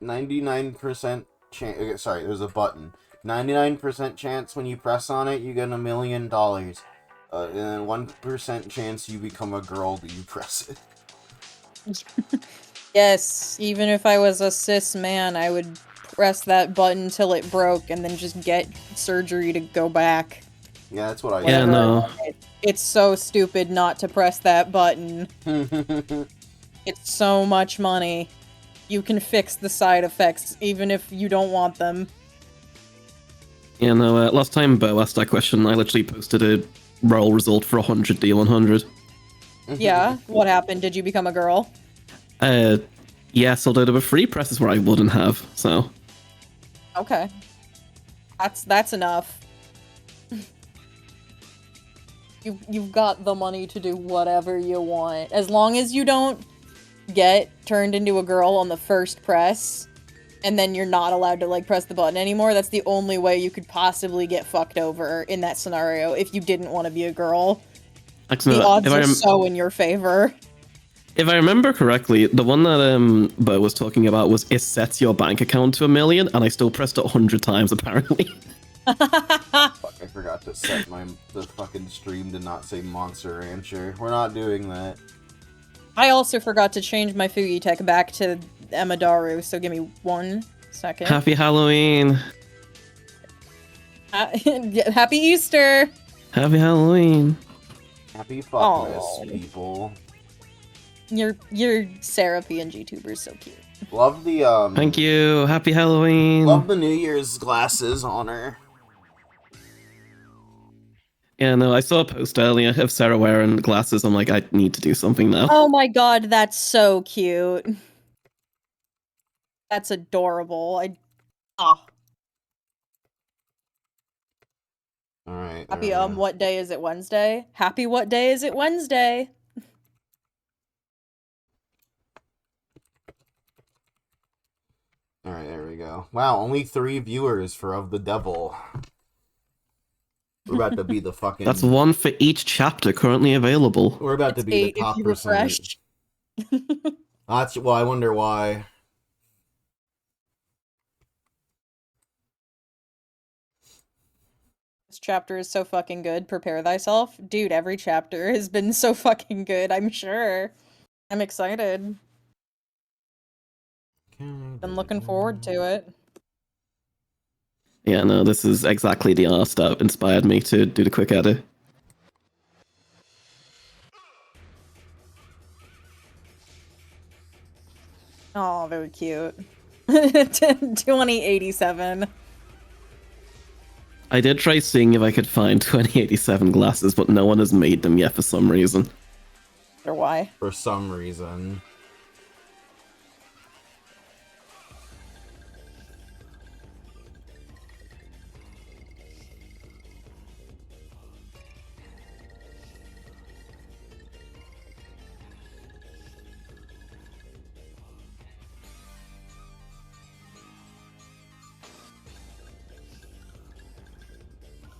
99% chance. Okay, sorry, there's a button. 99% chance when you press on it, you get $1,000,000. And then 1% chance you become a girl that you press it. Yes, even if I was a cis man, I would press that button till it broke and then just get surgery to go back. Yeah, that's what I Yeah, Whenever I no. want it. It's so stupid not to press that button. do. It's so much money. You can fix the side effects even if you don't want them. Yeah, no, last time Bo asked that question, I literally posted a roll result for 100D100. Yeah, what happened? Did you become a girl? Yes, although there were free presses where I wouldn't have, so. Okay. That's enough. You've got the money to do whatever you want. As long as you don't get turned into a girl on the first press, and then you're not allowed to, like, press the button anymore, that's the only way you could possibly get fucked over in that scenario if you didn't want to be a girl. Actually, The no, odds are so in your favor. if I remember correctly, the one that Bo was talking about was it sets your bank account to 1,000,000, and I still pressed it 100 times apparently. Fuck, I forgot to set the fucking stream to not say Monster Rancher. We're not doing that. I also forgot to change my Fugi tech back to Emadaru, so give me 1 second. Happy Halloween! Happy Easter! Happy Halloween! Happy Fuckmas, Aw. people. Your Serapi and GTuber's so cute. Love the Thank you! Happy Halloween! Love the New Year's glasses on her. Yeah, no, I saw a post earlier of Sarah wearing glasses. I'm like, I need to do something now. Oh my god, that's so cute. That's adorable. Alright. Happy, what day is it, Wednesday? Happy what day is it, Wednesday? Alright, there we go. Wow, only 3 viewers for Of the Devil. We're about to be the fucking... That's 1 for each chapter currently available. We're about to be the top percentage. That's... Well, I wonder why. This chapter is so fucking good. Prepare thyself. Dude, every chapter has been so fucking good, I'm sure. I'm excited. Been looking forward to it. Yeah, no, this is exactly the art that inspired me to do the quick edit. Oh, very cute. 2087. I did try seeing if I could find 2087 glasses, but no one has made them yet for some reason. Or why? For some reason.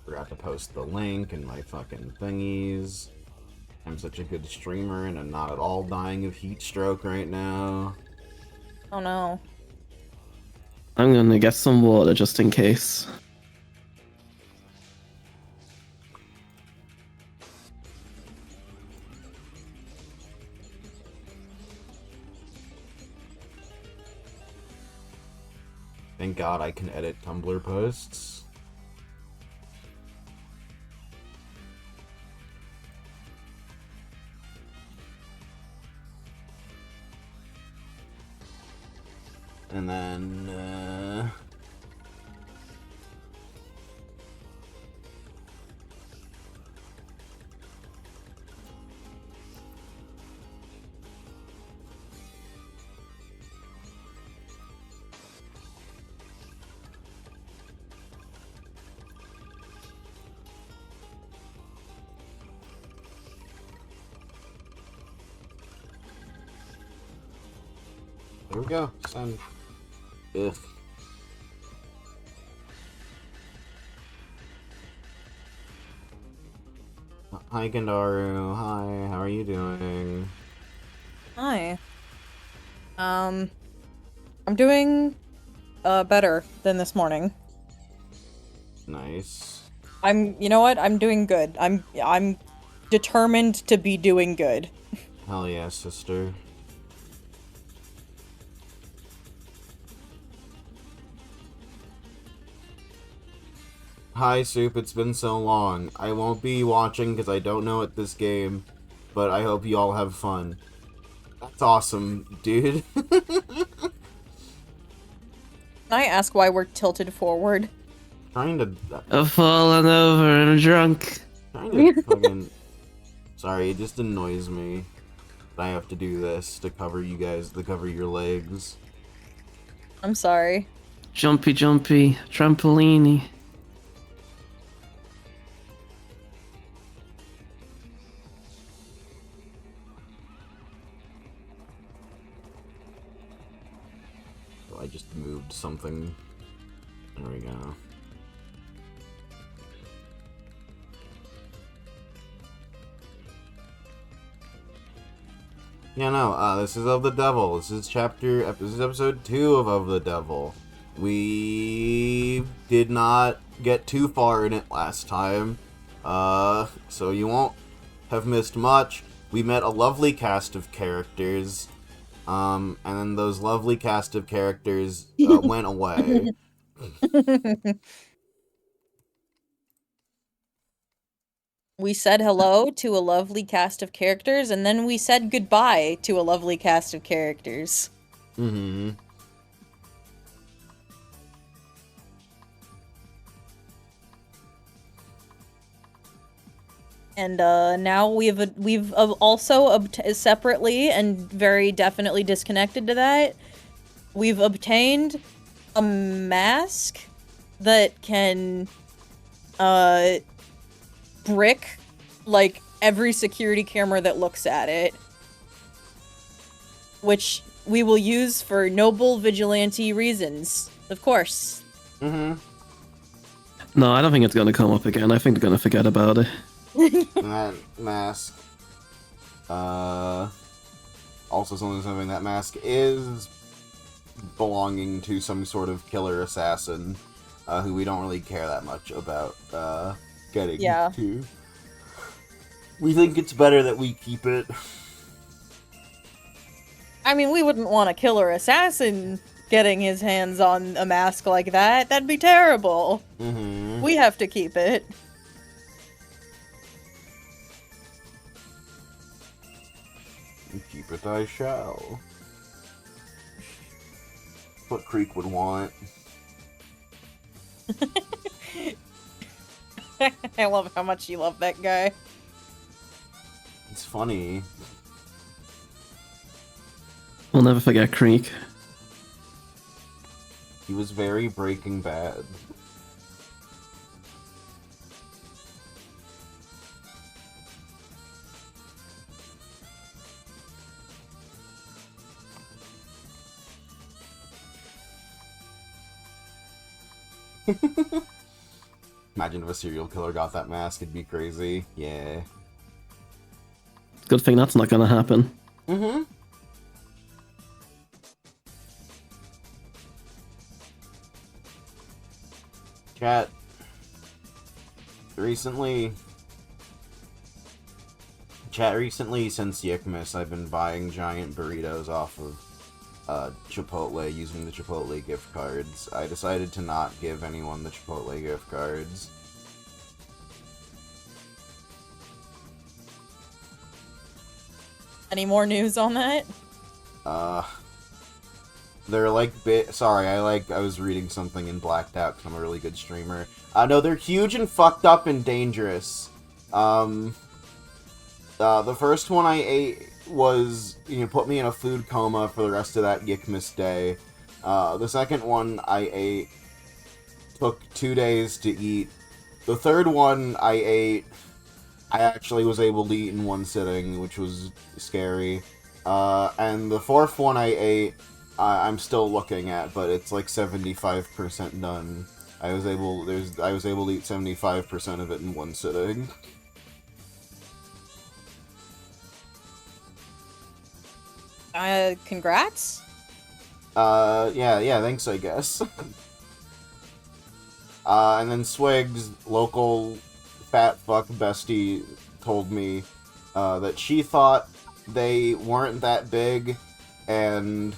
Forgot to post the link and my fucking thingies. I'm such a good streamer and I'm not at all dying of heat stroke right now. Oh no. I'm gonna get some water just in case. Thank God I can edit Tumblr posts. And then, there we go. Send. Ugh. Hi, Gandaru. Hi, how are you doing? Hi. I'm doing better than this morning. Nice. You know what? I'm doing good. I'm determined to be doing good. Hell yeah, sister. Hi, Soup, it's been so long. I won't be watching because I don't know at this game, but I hope you all have fun. That's awesome, dude. Can I ask why we're tilted forward? Trying to... I've fallen over and drunk. Trying to fucking... Sorry, it just annoys me that I have to do this to cover you guys, to cover your legs. I'm sorry. Jumpy, jumpy, trampolini. Oh, I just moved something. There we go. Yeah, no, this is Of the Devil. This is episode 2 of the Devil. We did not get too far in it last time, so you won't have missed much. We met a lovely cast of characters, and then those lovely cast of characters went away. We said hello to a lovely cast of characters, and then we said goodbye to a lovely cast of characters. Mm-hmm. And now we've also separately and very definitely disconnected to that, we've obtained a mask that can brick like every security camera that looks at it, which we will use for noble vigilante reasons, of course. Mm-hmm. No, I don't think it's gonna come up again. I think they're gonna forget about it. That mask. Also, something that mask is belonging to some sort of killer assassin, who we don't really care that much about getting to. We think it's better that we keep it. I mean, we wouldn't want a killer assassin getting his hands on a mask like that. That'd be terrible. Mm-hmm. We have to keep it. Keep it I shall. What Creek would want. I love how much you love that guy. It's funny. We'll never forget Creek. He was very Breaking Bad. Imagine if a serial killer got that mask, it'd be crazy. Yeah. Good thing that's not gonna happen. Mm-hmm. Chat. Recently, since Yickmas, I've been buying giant burritos off of Chipotle using the Chipotle gift cards. I decided to not give anyone the Chipotle gift cards. Any more news on that? They're like sorry, I was reading something and blacked out because I'm a really good streamer. No, they're huge and fucked up and dangerous. The first one I ate was, put me in a food coma for the rest of that Yickmas day. The second one I ate took 2 days to eat. The third one I actually was able to eat in one sitting, which was scary. And the fourth one I ate, I'm still looking at, but it's like 75% done. I was able to eat 75% of it in one sitting. Congrats? Yeah, thanks, I guess. And then Swig's local fat fuck bestie told me that she thought they weren't that big, and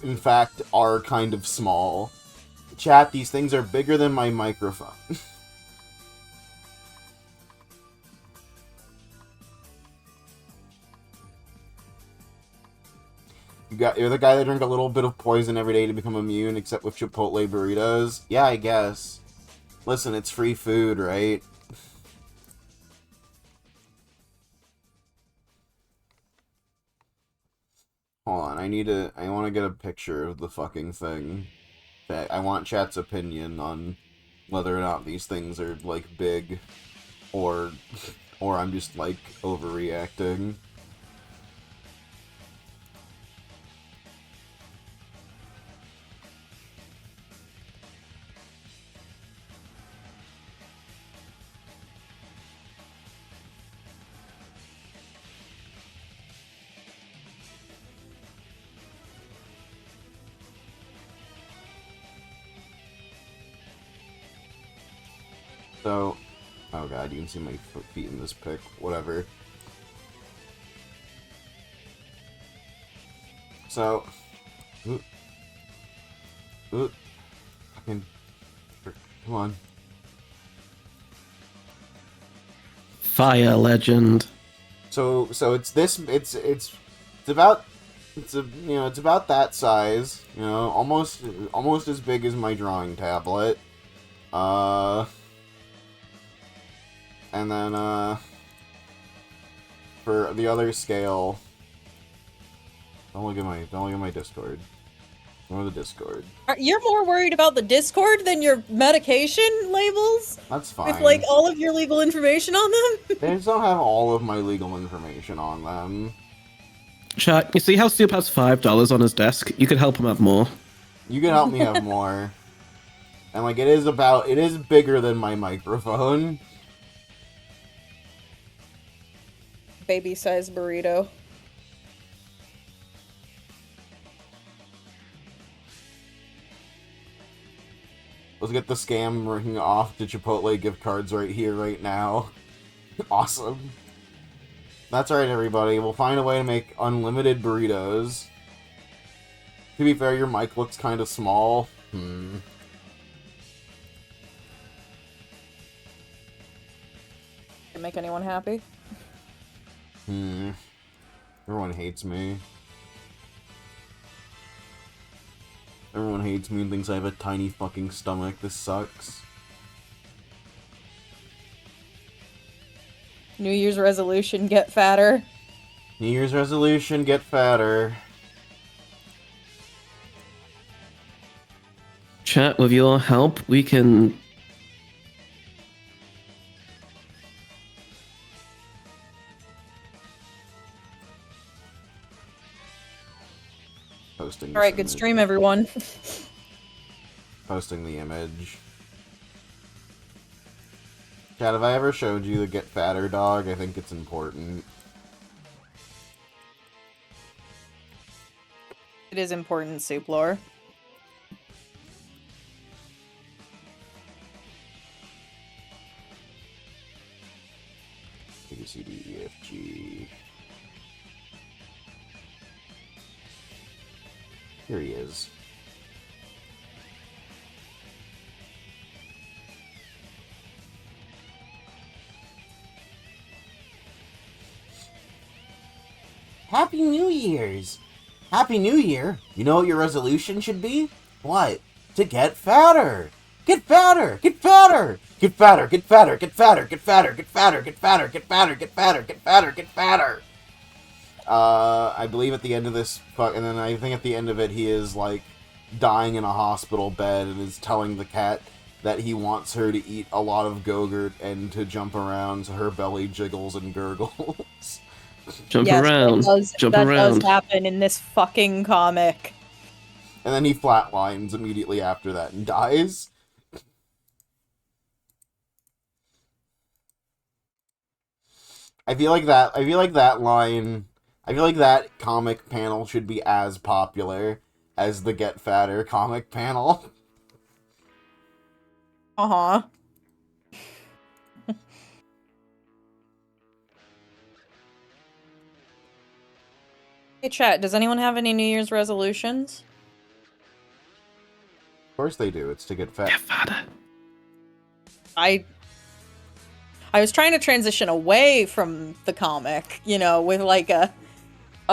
in fact are kind of small. Chat, these things are bigger than my microphone. You're the guy that drank a little bit of poison every day to become immune, except with Chipotle burritos? Yeah, I guess. Listen, it's free food, right? Hold on, I want to get a picture of the fucking thing. I want chat's opinion on whether or not these things are, like, big, or I'm just, like, overreacting. So, oh god, you can see my feet in this pic. Whatever. So, fucking, come on. Fire legend. So it's this. It's about. It's about that size. You know, almost as big as my drawing tablet. And then, for the other scale, don't look at my Discord. Go to the Discord. You're more worried about the Discord than your medication labels? That's fine. With, like, all of your legal information on them? They just don't have all of my legal information on them. Chat, you see how Soup has $5 on his desk? You could help him have more. You can help me have more. And, like, it is bigger than my microphone. Baby-sized burrito. Let's get the scam ring off to Chipotle gift cards right here, right now. Awesome. That's right, everybody. We'll find a way to make unlimited burritos. To be fair, your mic looks kind of small. Can make anyone happy? Everyone hates me. Everyone hates me and thinks I have a tiny fucking stomach. This sucks. New Year's resolution, get fatter. New Year's resolution, get fatter. Chat, with your help, we can... Posting. Alright, good stream, everyone. Posting the image. Chat, have I ever showed you the get fatter dog? I think it's important. It is important, Soup lore. A, B, C, D, E, F, G. Here he is. Happy New Year's! Happy New Year! You know what your resolution should be? What? To get fatter! Get fatter! Get fatter! Get fatter! Get fatter! Get fatter! Get fatter! Get fatter! Get fatter! Get fatter! Get fatter! Get fatter! Get fatter! I believe at the end of this, and then I think at the end of it, he is, like, dying in a hospital bed and is telling the cat that he wants her to eat a lot of Go-Gurt and to jump around so her belly jiggles and gurgles. Jump around. Jump that around. does happen in this fucking comic. And then he flatlines immediately after that and dies. I feel like that line I feel like that comic panel should be as popular as the Get Fatter comic panel. Uh-huh. Hey, chat, does anyone have any New Year's resolutions? Of course they do. It's to get fat. Get fatter. I was trying to transition away from the comic, you know, with like a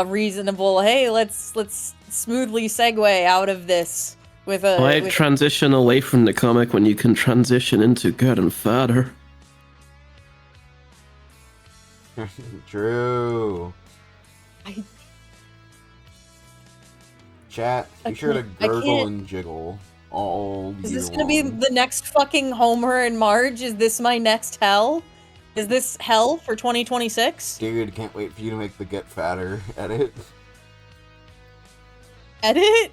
reasonable, hey, let's smoothly segue out of this with a Why transition away from the comic when you can transition into getting fatter? True. I- Chat, be sure to gurgle and jiggle all Is year this gonna be long. the next fucking Homer and Marge? Is this my next hell? Is this hell for 2026? Dude, can't wait for you to make the Get Fatter edit. Edit?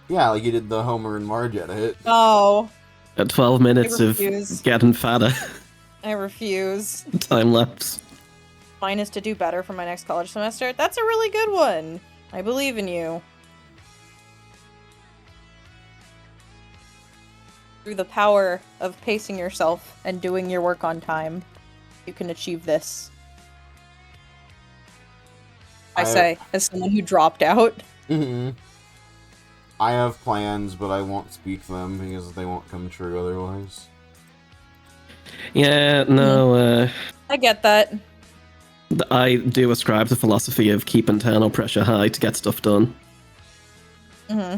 Yeah, like you did the Homer and Marge edit. Oh, At 12 minutes of refuse. getting fatter. I refuse. Time lapse. Mine is to do better for my next college semester. That's a really good one. I believe in you. Through the power of pacing yourself and doing your work on time, you can achieve this. I say, as someone who dropped out. Mm-hmm. I have plans, but I won't speak them because they won't come true otherwise. Yeah, no, I get that. I do ascribe the philosophy of keep internal pressure high to get stuff done. Mm-hmm.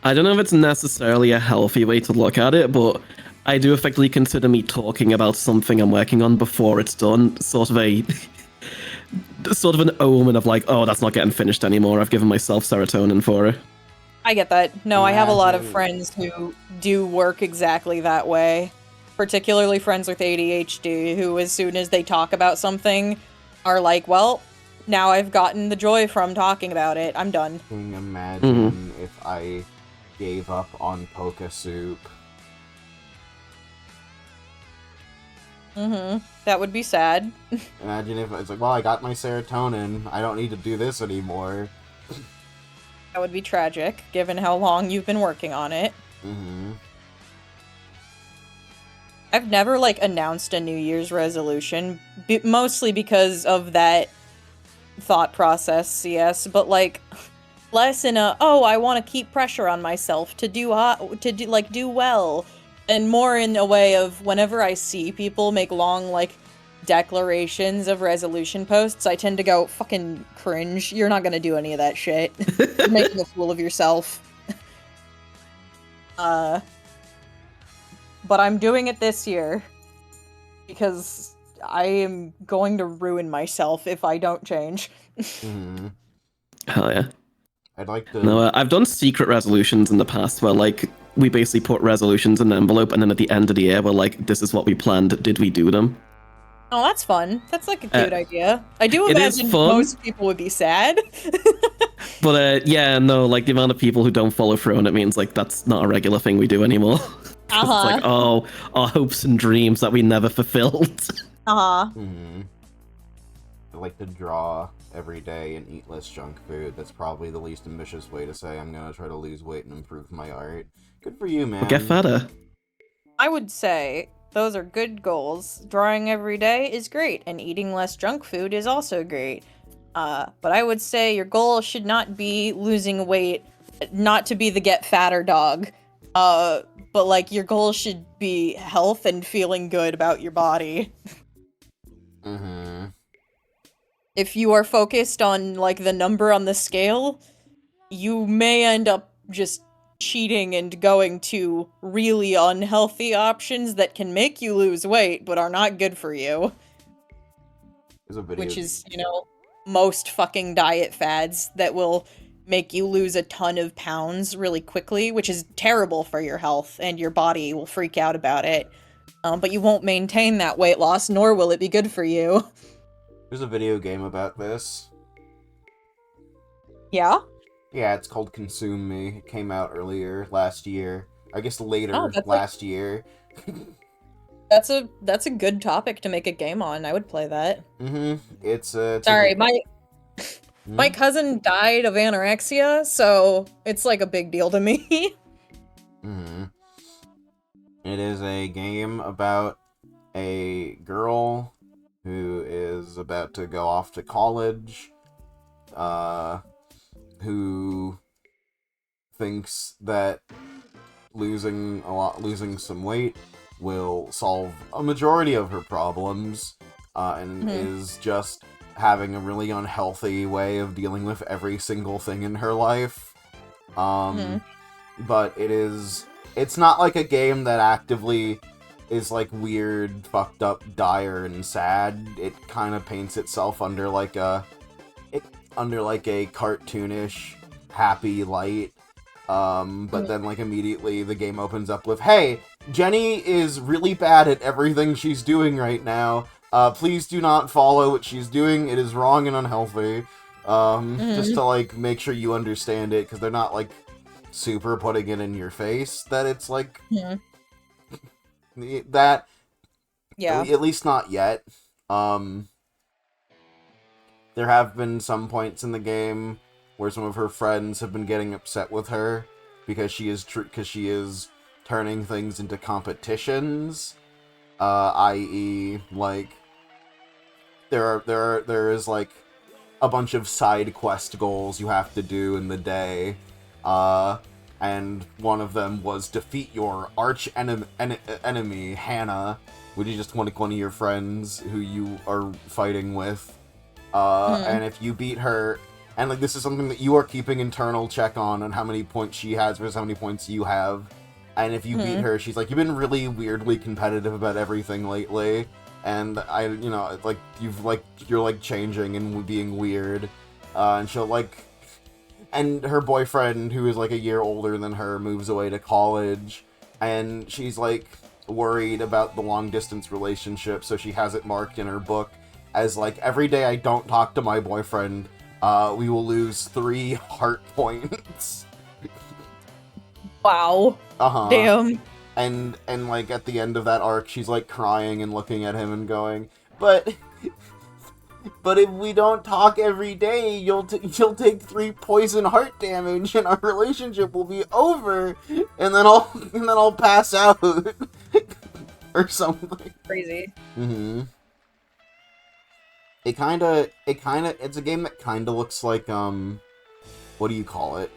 I don't know if it's necessarily a healthy way to look at it, but I do effectively consider me talking about something I'm working on before it's done sort of a sort of an omen of like, oh, that's not getting finished anymore. I've given myself serotonin for it. I get that. No, I have a lot of Imagine- friends who do work exactly that way. Particularly friends with ADHD, who as soon as they talk about something are like, well, now I've gotten the joy from talking about it. I'm done. Can you imagine if I gave up on Poke Soup? Mm-hmm. That would be sad. Imagine if it's like, well, I got my serotonin. I don't need to do this anymore. That would be tragic, given how long you've been working on it. Mm-hmm. I've never, like, announced a New Year's resolution, mostly because of that thought process, yes, but, like, less in a, oh, I want to keep pressure on myself to do well, and more in a way of whenever I see people make long, like, declarations of resolution posts, I tend to go, fucking cringe, you're not gonna do any of that shit. You're making a fool of yourself. But I'm doing it this year because I am going to ruin myself if I don't change. Mm-hmm. Hell yeah. I'd like to... No, I've done secret resolutions in the past where, like, we basically put resolutions in an envelope and then at the end of the year we're like, this is what we planned, did we do them? Oh, that's fun. That's like a cute idea. I do it is imagine fun. most people would be sad. But yeah, no, like the amount of people who don't follow through on it means like that's not a regular thing we do anymore. 'Cause it's like, oh, our hopes and dreams that we never fulfilled. Mm-hmm. I like to draw every day and eat less junk food. That's probably the least ambitious way to say I'm gonna try to lose weight and improve my art. Good for you, man. Get fatter. I would say those are good goals. Drawing every day is great, and eating less junk food is also great. But I would say your goal should not be losing weight, not to be the get fatter dog. But like your goal should be health and feeling good about your body. Mm-hmm. If you are focused on like the number on the scale, you may end up just cheating and going to really unhealthy options that can make you lose weight but are not good for you. There's a video. Which is, you know, most fucking diet fads that will make you lose a ton of pounds really quickly, which is terrible for your health, and your body will freak out about it. But you won't maintain that weight loss, nor will it be good for you. There's a video game about this. Yeah? Yeah, it's called Consume Me. It came out earlier last year. I guess later Oh, that's last year. That's a good topic to make a game on. I would play that. It's Sorry, my Hmm? cousin died of anorexia, so it's like a big deal to me. Hmm. It is a game about a girl who is about to go off to college, who thinks that losing some weight will solve a majority of her problems, and Mhm. is just having a really unhealthy way of dealing with every single thing in her life. Mhm. But it's not like a game that actively is like weird, fucked up, dire, and sad. It kind of paints itself under like a cartoonish, happy light. But Mhm. then like immediately the game opens up with, "Hey, Jenny is really bad at everything she's doing right now. Please do not follow what she's doing. It is wrong and unhealthy." Just Mhm. to like make sure you understand it, because they're not like super putting it in your face that it's like Mhm. that. Yeah. At least not yet. Um, there have been some points in the game where some of her friends have been getting upset with her because she is turning things into competitions. I.e., like there is like a bunch of side quest goals you have to do in the day. Uh, and one of them was defeat your enemy, Hannah, which is just one of your friends who you are fighting with. Mhm. And if you beat her, and like this is something that you are keeping internal check on how many points she has versus how many points you have. And if you beat Mhm. her, she's like, "You've been really weirdly competitive about everything lately." And like you're like changing and being weird. And she'll like, and her boyfriend, who is like a year older than her, moves away to college, and she's like worried about the long distance relationship, so she has it marked in her book as like, every day I don't talk to my boyfriend, we will lose 3 heart points. Wow. Uh-huh. Damn. And like at the end of that arc, she's like crying and looking at him and going, but if we don't talk every day, you'll take 3 poison heart damage, and our relationship will be over, and then I'll pass out or something. Crazy. Mm-hmm. It's a game that kind of looks like what do you call it?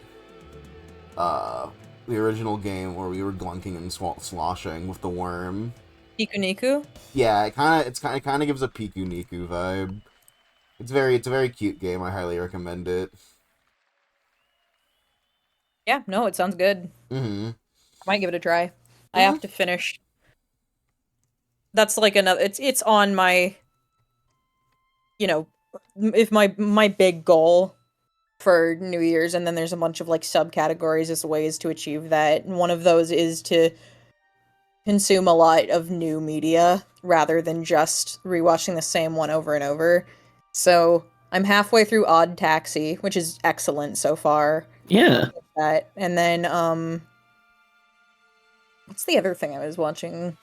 Uh, the original game where we were glunking and sloshing with the worm. Pikuniku? Yeah, it kind of gives a Piku Niku vibe. It's a very cute game. I highly recommend it. Yeah, no, it sounds good. Mm-hmm. I might give it a try. I Mm-hmm. have to finish. That's like another it's on my, you know, if my big goal for New Year's, and then there's a bunch of like subcategories as ways to achieve that. And one of those is to consume a lot of new media rather than just rewatching the same one over and over. So I'm halfway through Odd Taxi, which is excellent so far. Yeah. That and then what's the other thing I was watching?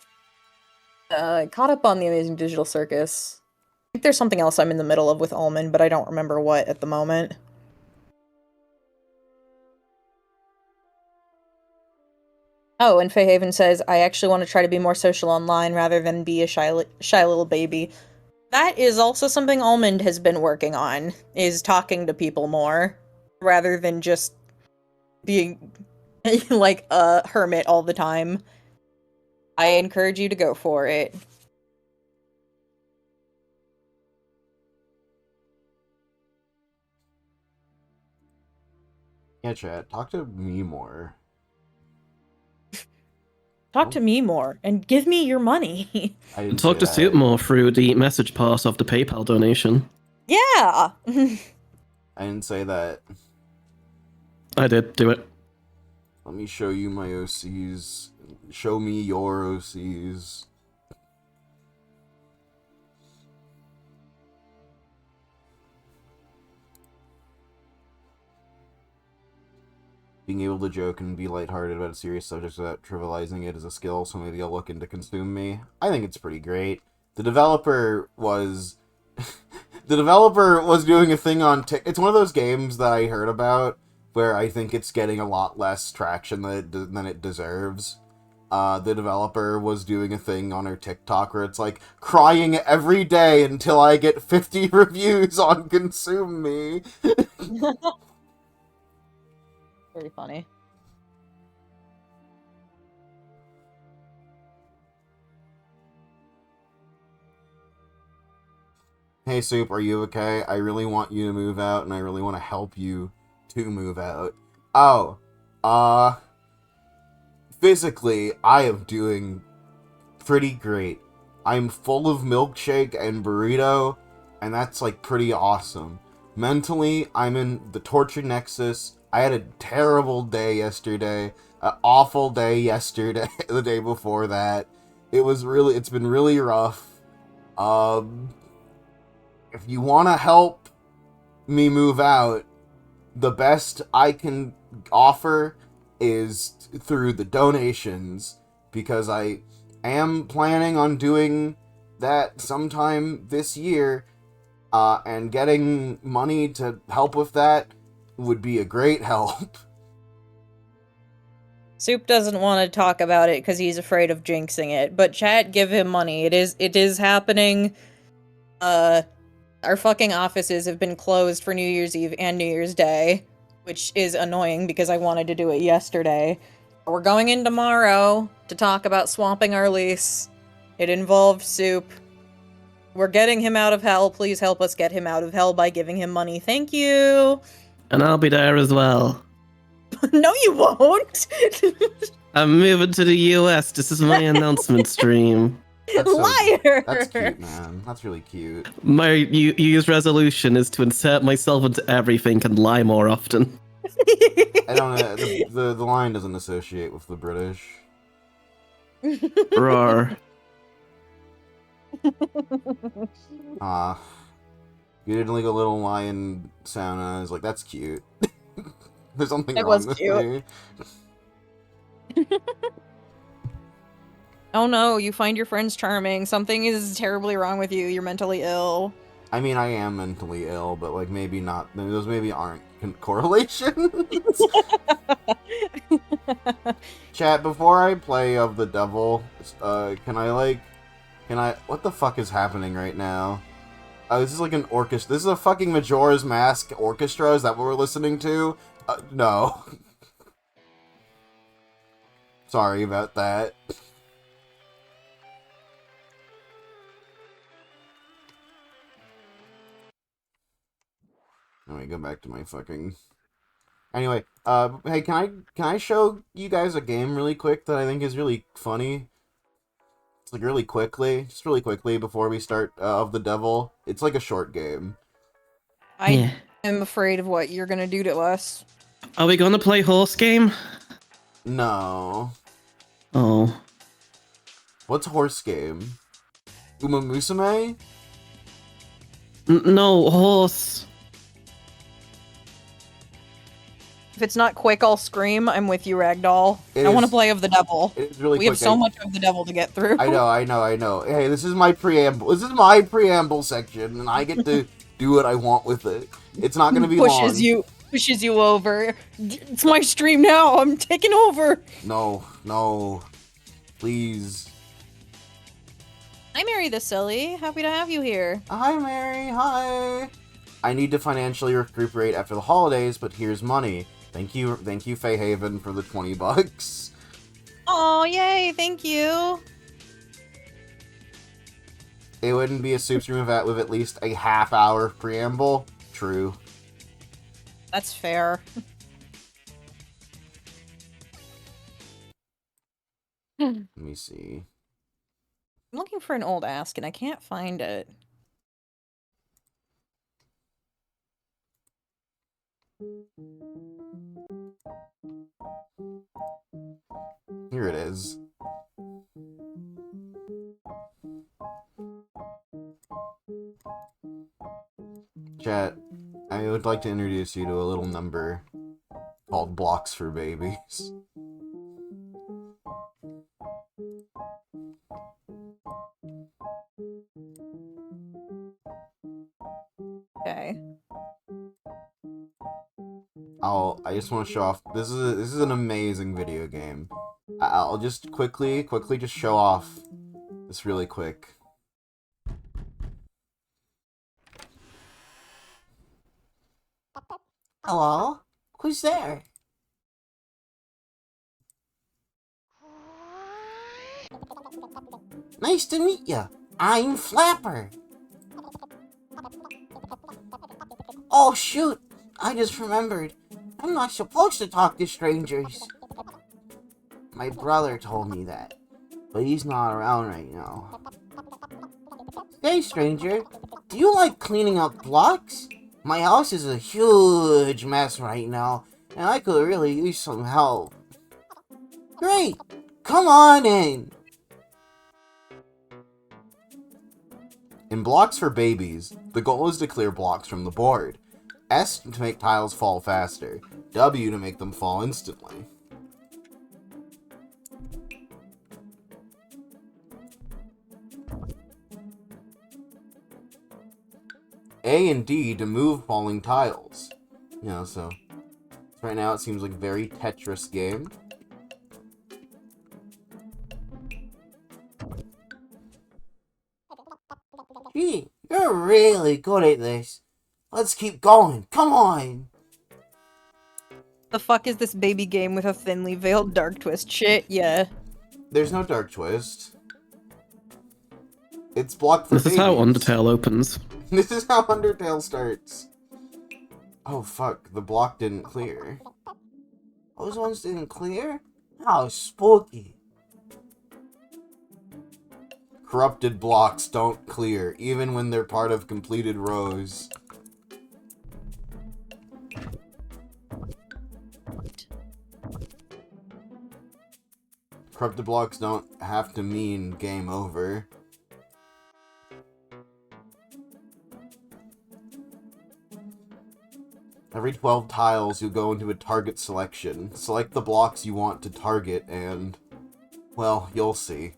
Caught up on the Amazing Digital Circus. I think there's something else I'm in the middle of with Almond, but I don't remember what at the moment. Oh, and Fayhaven says, I actually want to try to be more social online rather than be a shy little baby. That is also something Almond has been working on, is talking to people more rather than just being like a hermit all the time. I encourage you to go for it. Yeah, chat. Talk to me more. Talk Oh, to me more and give me your money. I didn't say Talk to Soup that. more through the message part of the PayPal donation. Yeah. I didn't say that. I did do it. Let me show you my OCs. Show me your OCs. being able to joke and be lighthearted about serious subjects without trivializing it is a skill, so maybe I'll look into Consume Me. I think it's pretty great. The developer was... the developer was doing a thing on... It's one of those games that I heard about where I think it's getting a lot less traction than it deserves. The developer was doing a thing on her TikTok where it's like, crying every day until I get 50 reviews on Consume Me. Very funny. Hey, Soup, are you okay? I really want you to move out, and I really want to help you to move out. Oh, physically, I am doing pretty great. I'm full of milkshake and burrito, and that's, like, pretty awesome. Mentally, I'm in the torture nexus. I had a terrible day yesterday, an awful day yesterday, the day before that. It's been really rough. If you want to help me move out, the best I can offer is through the donations, because I am planning on doing that sometime this year, and getting money to help with that would be a great help. Soup doesn't want to talk about it because he's afraid of jinxing it, but chat, give him money. It is happening. Our fucking offices have been closed for New Year's Eve and New Year's Day, which is annoying because I wanted to do it yesterday. We're going in tomorrow to talk about swapping our lease. It involved Soup. We're getting him out of hell. Please help us get him out of hell by giving him money. Thank you. And I'll be there as well. No, you won't. I'm moving to the US. This is my announcement stream. Liar. That's cute, man. That's really cute. My New Year's resolution is to insert myself into everything and lie more often. I don't know. The line doesn't associate with the British. Roar. You did like a little lion sound, and I was like, that's cute. There's something It wrong was with cute. me. Oh no, you find your friends charming. Something is terribly wrong with you. You're mentally ill. I mean, I am mentally ill, but like maybe not. Those maybe aren't correlations. Chat, before I play of the devil, can I? What the fuck is happening right now? This is like an orchestra. This is a fucking Majora's Mask orchestra. Is that what we're listening to? No. Sorry about that. Let me go back to my fucking... Anyway, hey, can I show you guys a game really quick that I think is really funny? It's like really quickly, just really quickly before we start of the devil. It's like a short game. I am afraid of what you're gonna do to us. Are we gonna play horse game? No. Oh. What's horse game? Uma Musume? No, horse. If it's not quick, I'll scream. I'm with you, Ragdoll. I want to play of the devil. It's really we quick. have so much of the devil to get through. I know. Hey, this is my preamble. This is my preamble section, and I get to do what I want with it. It's not gonna be long. Pushes you over. It's my stream now. I'm taking over. No. Please. Hi, Mary the Silly. Happy to have you here. Hi, Mary. Hi. I need to financially recuperate after the holidays, but here's money. Thank you, Fayhaven, for the $20. Oh, yay! Thank you. It wouldn't be a soup stream with at least a half-hour preamble. True. That's fair. Let me see. I'm looking for an old ask and I can't find it. Here it is. Chat, I would like to introduce you to a little number. called Blocks for Babies. Okay. I just want to show off. This is an amazing video game. I'll just quickly just show off this really quick. Hello? Who's there? Nice to meet ya. I'm Flapper. Oh shoot, I just remembered. I'm not supposed to talk to strangers. My brother told me that, but he's not around right now. Hey stranger, do you like cleaning up blocks? My house is a huge mess right now, and I could really use some help. Great, come on in. In Blocks for Babies, the goal is to clear blocks from the board. S to make tiles fall faster. W to make them fall instantly. A and D to move falling tiles. You know, so right now it seems like a very Tetris game. Gee, you're really good at this. Let's keep going. Come on. The fuck is this baby game with a thinly veiled dark twist shit? Yeah. There's no dark twist. It's Block for This Babies. is how Undertale opens. This is how Undertale starts. Oh fuck, the block didn't clear. Those ones didn't clear? How spooky. Corrupted blocks don't clear, even when they're part of completed rows. Corrupted blocks don't have to mean game over. Every 12 tiles, you'll go into a target selection. Select the blocks you want to target, and, well, you'll see.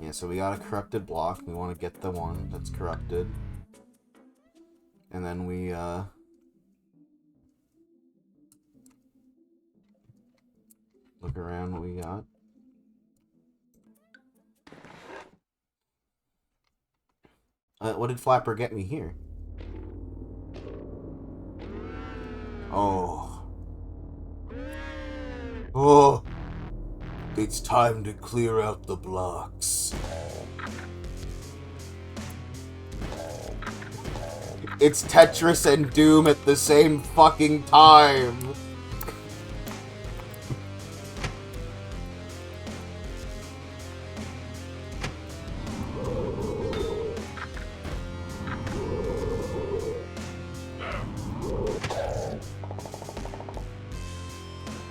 Yeah, so we got a corrupted block. We want to get the one that's corrupted. And then we, look around what we got. What did Flapper get me here? Oh. Oh. It's time to clear out the blocks. It's Tetris and Doom at the same fucking time.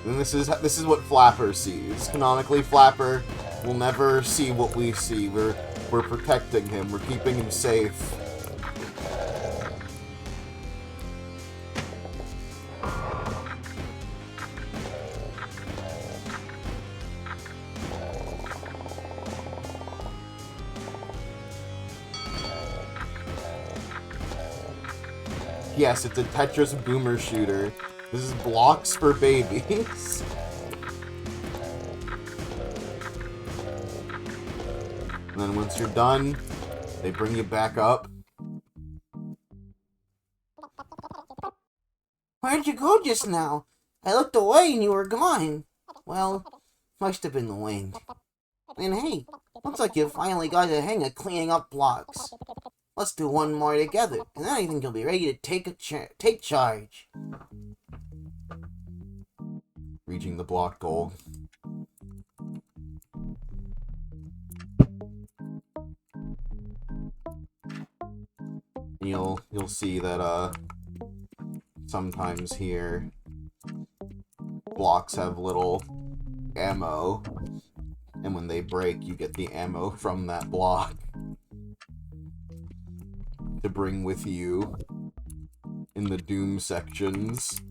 And this is what Flapper sees. Canonically, Flapper will never see what we see. We're protecting him. We're keeping him safe. Yes, it's a Tetris boomer shooter. This is Blocks for Babies. And then once you're done, they bring you back up. Where'd you go just now? I looked away and you were gone. Well, must have been the wind. And hey, looks like you finally got the hang of cleaning up blocks. Let's do one more together, and then I think you'll be ready to take charge. Reaching the block goal. You'll see that sometimes here blocks have little ammo, and when they break, you get the ammo from that block to bring with you. in the Doom sections.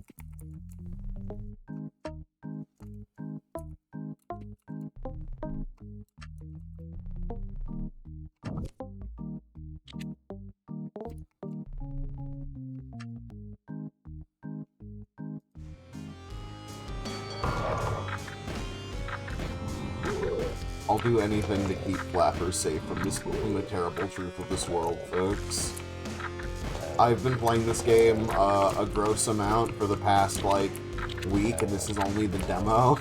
I'll do anything to keep flappers safe from the terrible truth of this world, folks. I've been playing this game a gross amount for the past, like, week, and this is only the demo.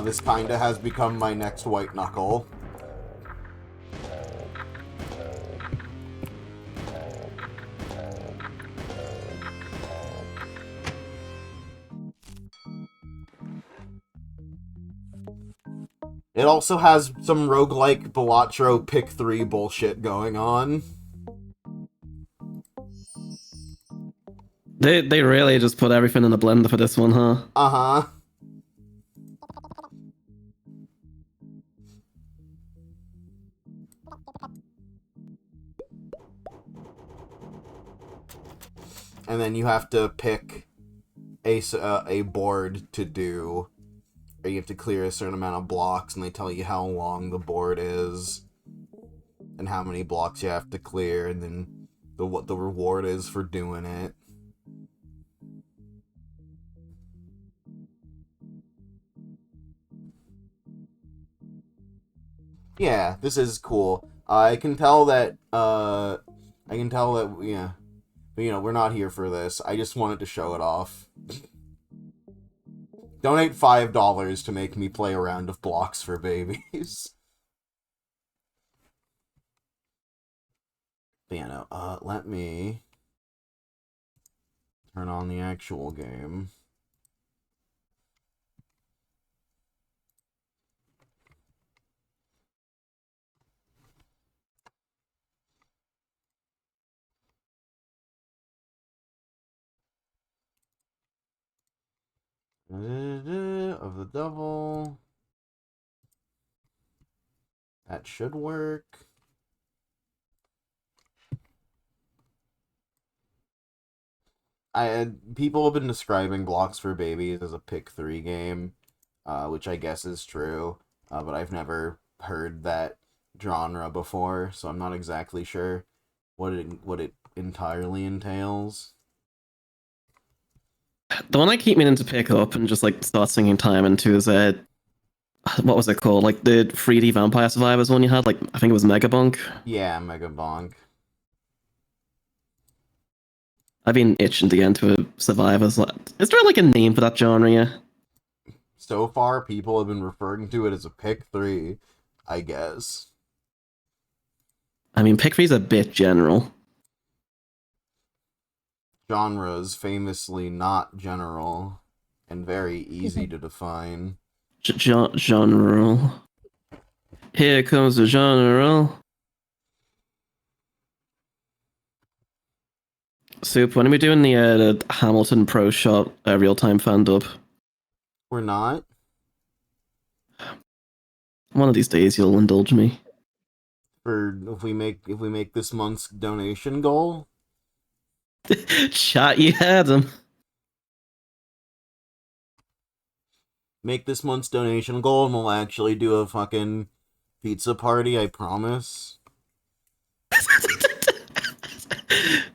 This kinda has become my next white knuckle. It also has some roguelike Balatro pick 3 bullshit going on. They really just put everything in a blender for this one, huh? Uh-huh. And then you have to pick a board to do. Or you have to clear a certain amount of blocks, and they tell you how long the board is, and how many blocks you have to clear, and then what the reward is for doing it. Yeah, this is cool. I can tell that, yeah. But, you know, we're not here for this. I just wanted to show it off. Donate $5 to make me play a round of blocks for babies. But yeah, no, let me turn on the actual game. Of the devil. That should work. People have been describing Blocks for Babies as a pick 3 game, which I guess is true, but I've never heard that genre before, so I'm not exactly sure what it entirely entails. The one I keep meaning to pick up and just like start sinking time into is what was it called? Like the 3D Vampire Survivors one you had? Like I think it was Megabunk. Yeah, Megabonk. I've been itching to get into a Survivors. Is there like a name for that genre? Yeah. So far, people have been referring to it as a pick 3, I guess. I mean, pick 3's a bit general. Genres famously not general and very easy to define. Genre. Here comes the genre. Soup, when are we doing the Hamilton Pro Shot real-time fan dub? We're not. One of these days you'll indulge me. For if we make this month's donation goal. Chat, you had him. Make this month's donation goal, and we'll actually do a fucking pizza party. I promise.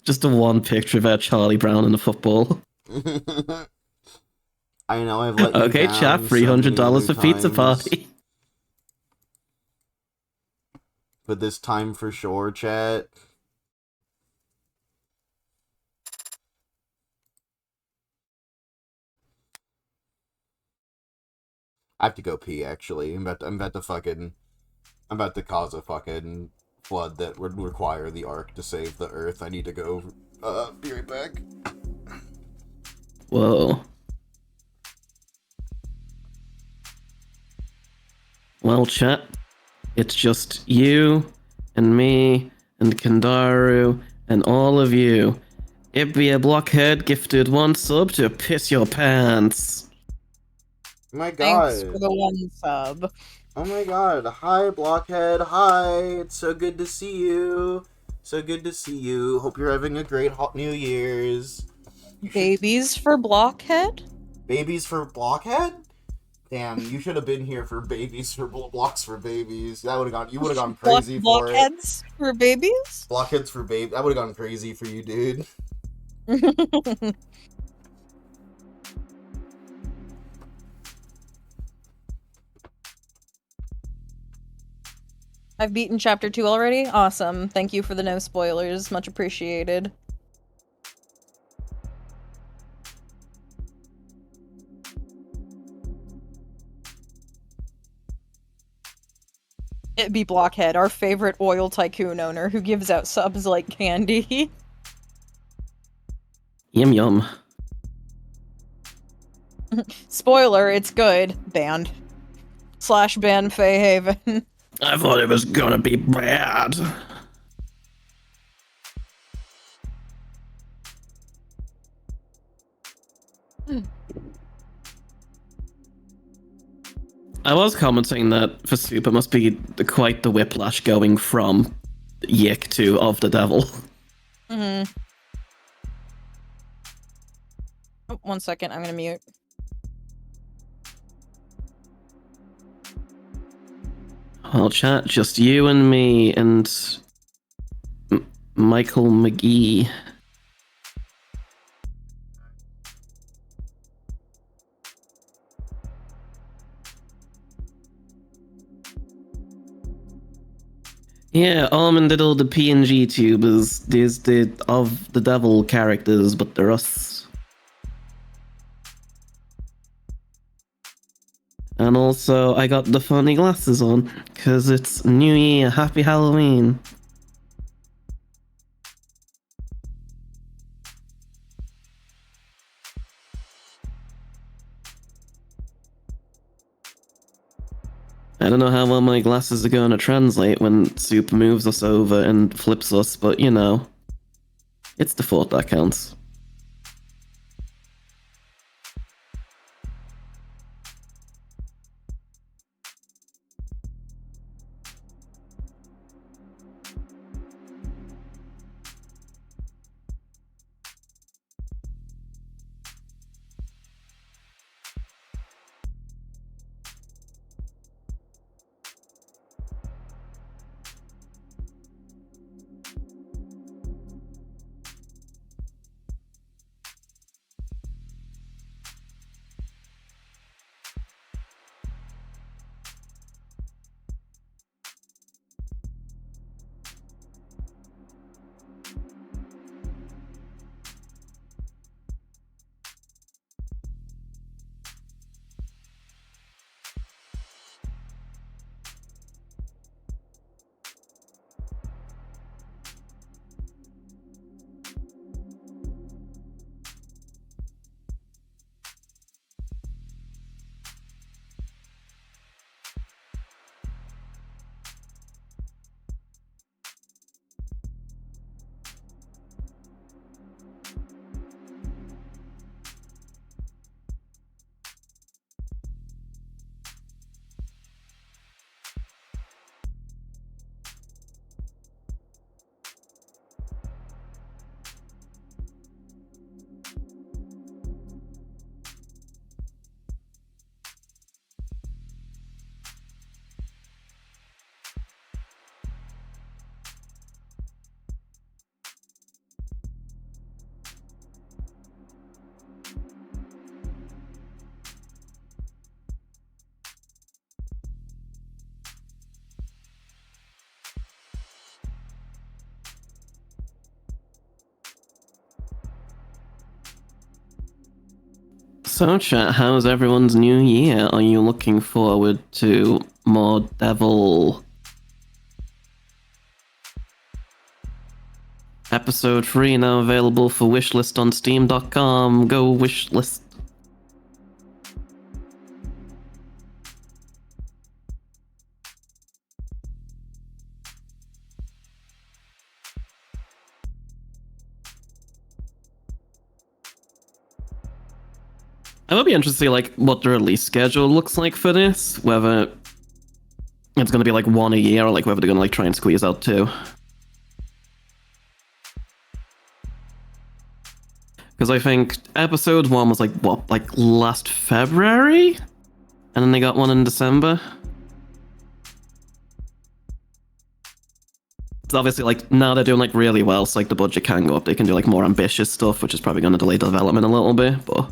Just a one picture of Charlie Brown in the football. I know I've let you okay, down chat, $300 for pizza party. But this time for sure, chat. I have to go pee. Actually, I'm about to cause a fucking flood that would require the Ark to save the Earth. I need to go. Be right back. Whoa. Well, chat, it's just you and me and Kandaru and all of you. It'd be a blockhead gifted one sub to piss your pants. My God. Thanks for the one sub. Oh my God. Hi, Blockhead. Hi. It's so good to see you. So good to see you. Hope you're having a great hot New Year's. Babies for Blockhead? Babies for Blockhead? Damn, you should have been here for babies for blocks for babies. That would have gone. You would have gone crazy for it. Blockheads for babies? Blockheads for babies. That would have gone crazy for you, dude. I've beaten chapter 2 already? Awesome. Thank you for the no spoilers. Much appreciated. It be Blockhead, our favorite oil tycoon owner who gives out subs like candy. Yum yum. Spoiler, it's good. Banned. / ban Feyhaven. I thought it was gonna be bad. I was commenting that for Super must be quite the whiplash going from Yick to Of the Devil. Mm-hmm. Oh, 1 second, I'm gonna mute. Well, chat, just you and me and Michael McGee. Yeah, Almond did all the PNG tubers. There's the Of the Devil characters, but they're us. And also, I got the funny glasses on, because it's New Year. Happy Halloween. I don't know how well my glasses are going to translate when Super moves us over and flips us, but you know, it's the thought that counts. So chat, how's everyone's new year? Are you looking forward to more Devil? Episode 3 now available for wishlist on steam.com. Go wishlist. I would be interested to see like what the release schedule looks like for this. Whether it's gonna be like one a year or like whether they're gonna like try and squeeze out two. Because I think episode 1 was like last February? And then they got one in December. So obviously, like, now they're doing, like, really well, so, like, the budget can go up. They can do, like, more ambitious stuff, which is probably going to delay development a little bit, but...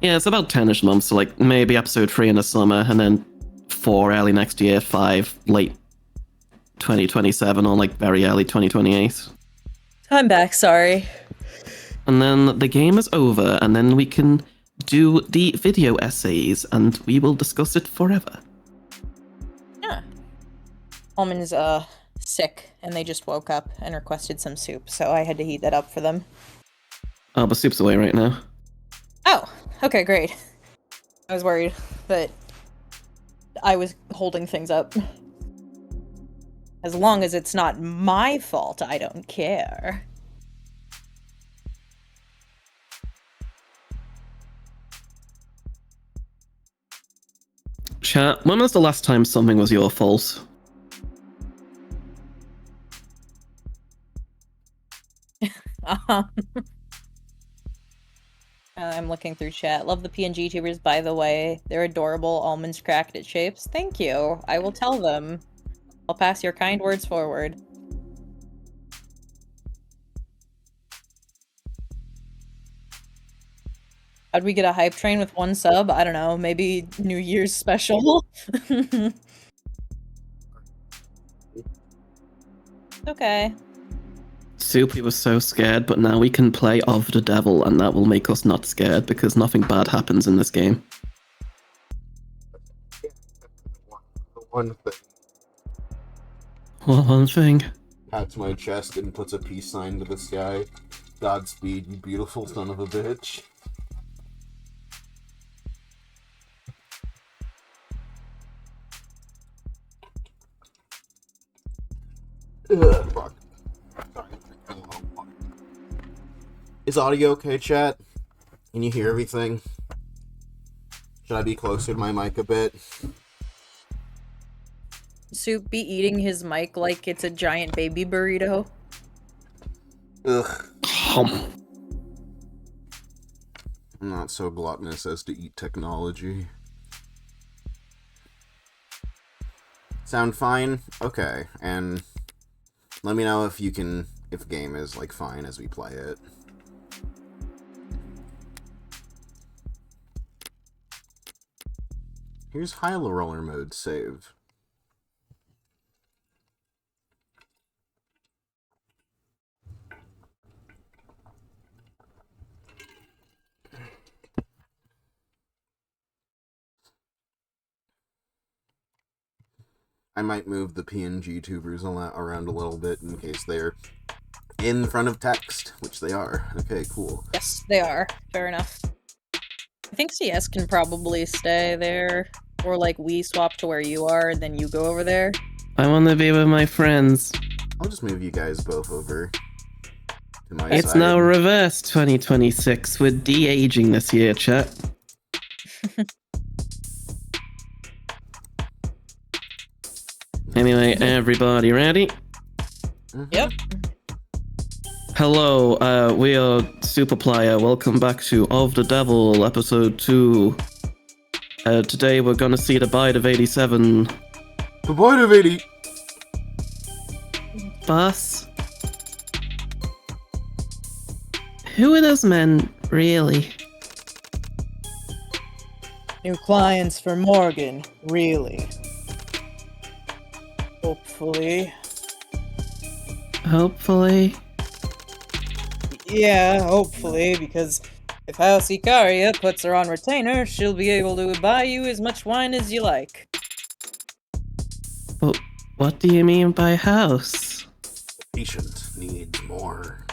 Yeah, it's about 10-ish months, so, like, maybe episode 3 in the summer, and then 4 early next year, 5 late 2027, or, like, very early 2028. I'm back, sorry. And then the game is over, and then we can do the video essays, and we will discuss it forever. Yeah. Almond's, sick, and they just woke up and requested some soup, so I had to heat that up for them. Oh, but soup's away right now. Oh, okay, great. I was worried that I was holding things up. As long as it's not my fault, I don't care. Chat, when was the last time something was your fault? I'm looking through chat. Love the PNG tubers, by the way. They're adorable. Almonds cracked at shapes. Thank you. I will tell them. I'll pass your kind words forward. How'd we get a hype train with 1 sub? I don't know. Maybe New Year's special? Okay. Soupy was so scared, but now we can play of the devil, and that will make us not scared because nothing bad happens in this game. The one thing. What one thing? Pats my chest and puts a peace sign to the sky. Godspeed, you beautiful son of a bitch. Ugh, fuck. Sorry. Is audio okay, chat? Can you hear everything? Should I be closer to my mic a bit? Soup be eating his mic like it's a giant baby burrito. Ugh. Hum. I'm not so gluttonous as to eat technology. Sound fine? Okay, and let me know if game is, like, fine as we play it. Here's high roller mode save. I might move the PNG tubers around a little bit in case they're in front of text, which they are. Okay, cool. Yes, they are. Fair enough. I think CS can probably stay there. Or, like, we swap to where you are, and then you go over there. I want to be with my friends. I'll just move you guys both over to my It's side. now reverse 2026. We're de-aging this year, chat. Anyway, everybody ready? Yep. Hello, we are Superplier. Welcome back to Of the Devil, episode 2. Today we're gonna see the Bite of 87. The Bite of 80! Boss? Who are those men, really? New clients for Morgan, really. Hopefully. Hopefully. Yeah, hopefully, because if House Icaria puts her on retainer, she'll be able to buy you as much wine as you like. But what do you mean by house? The patient needs more.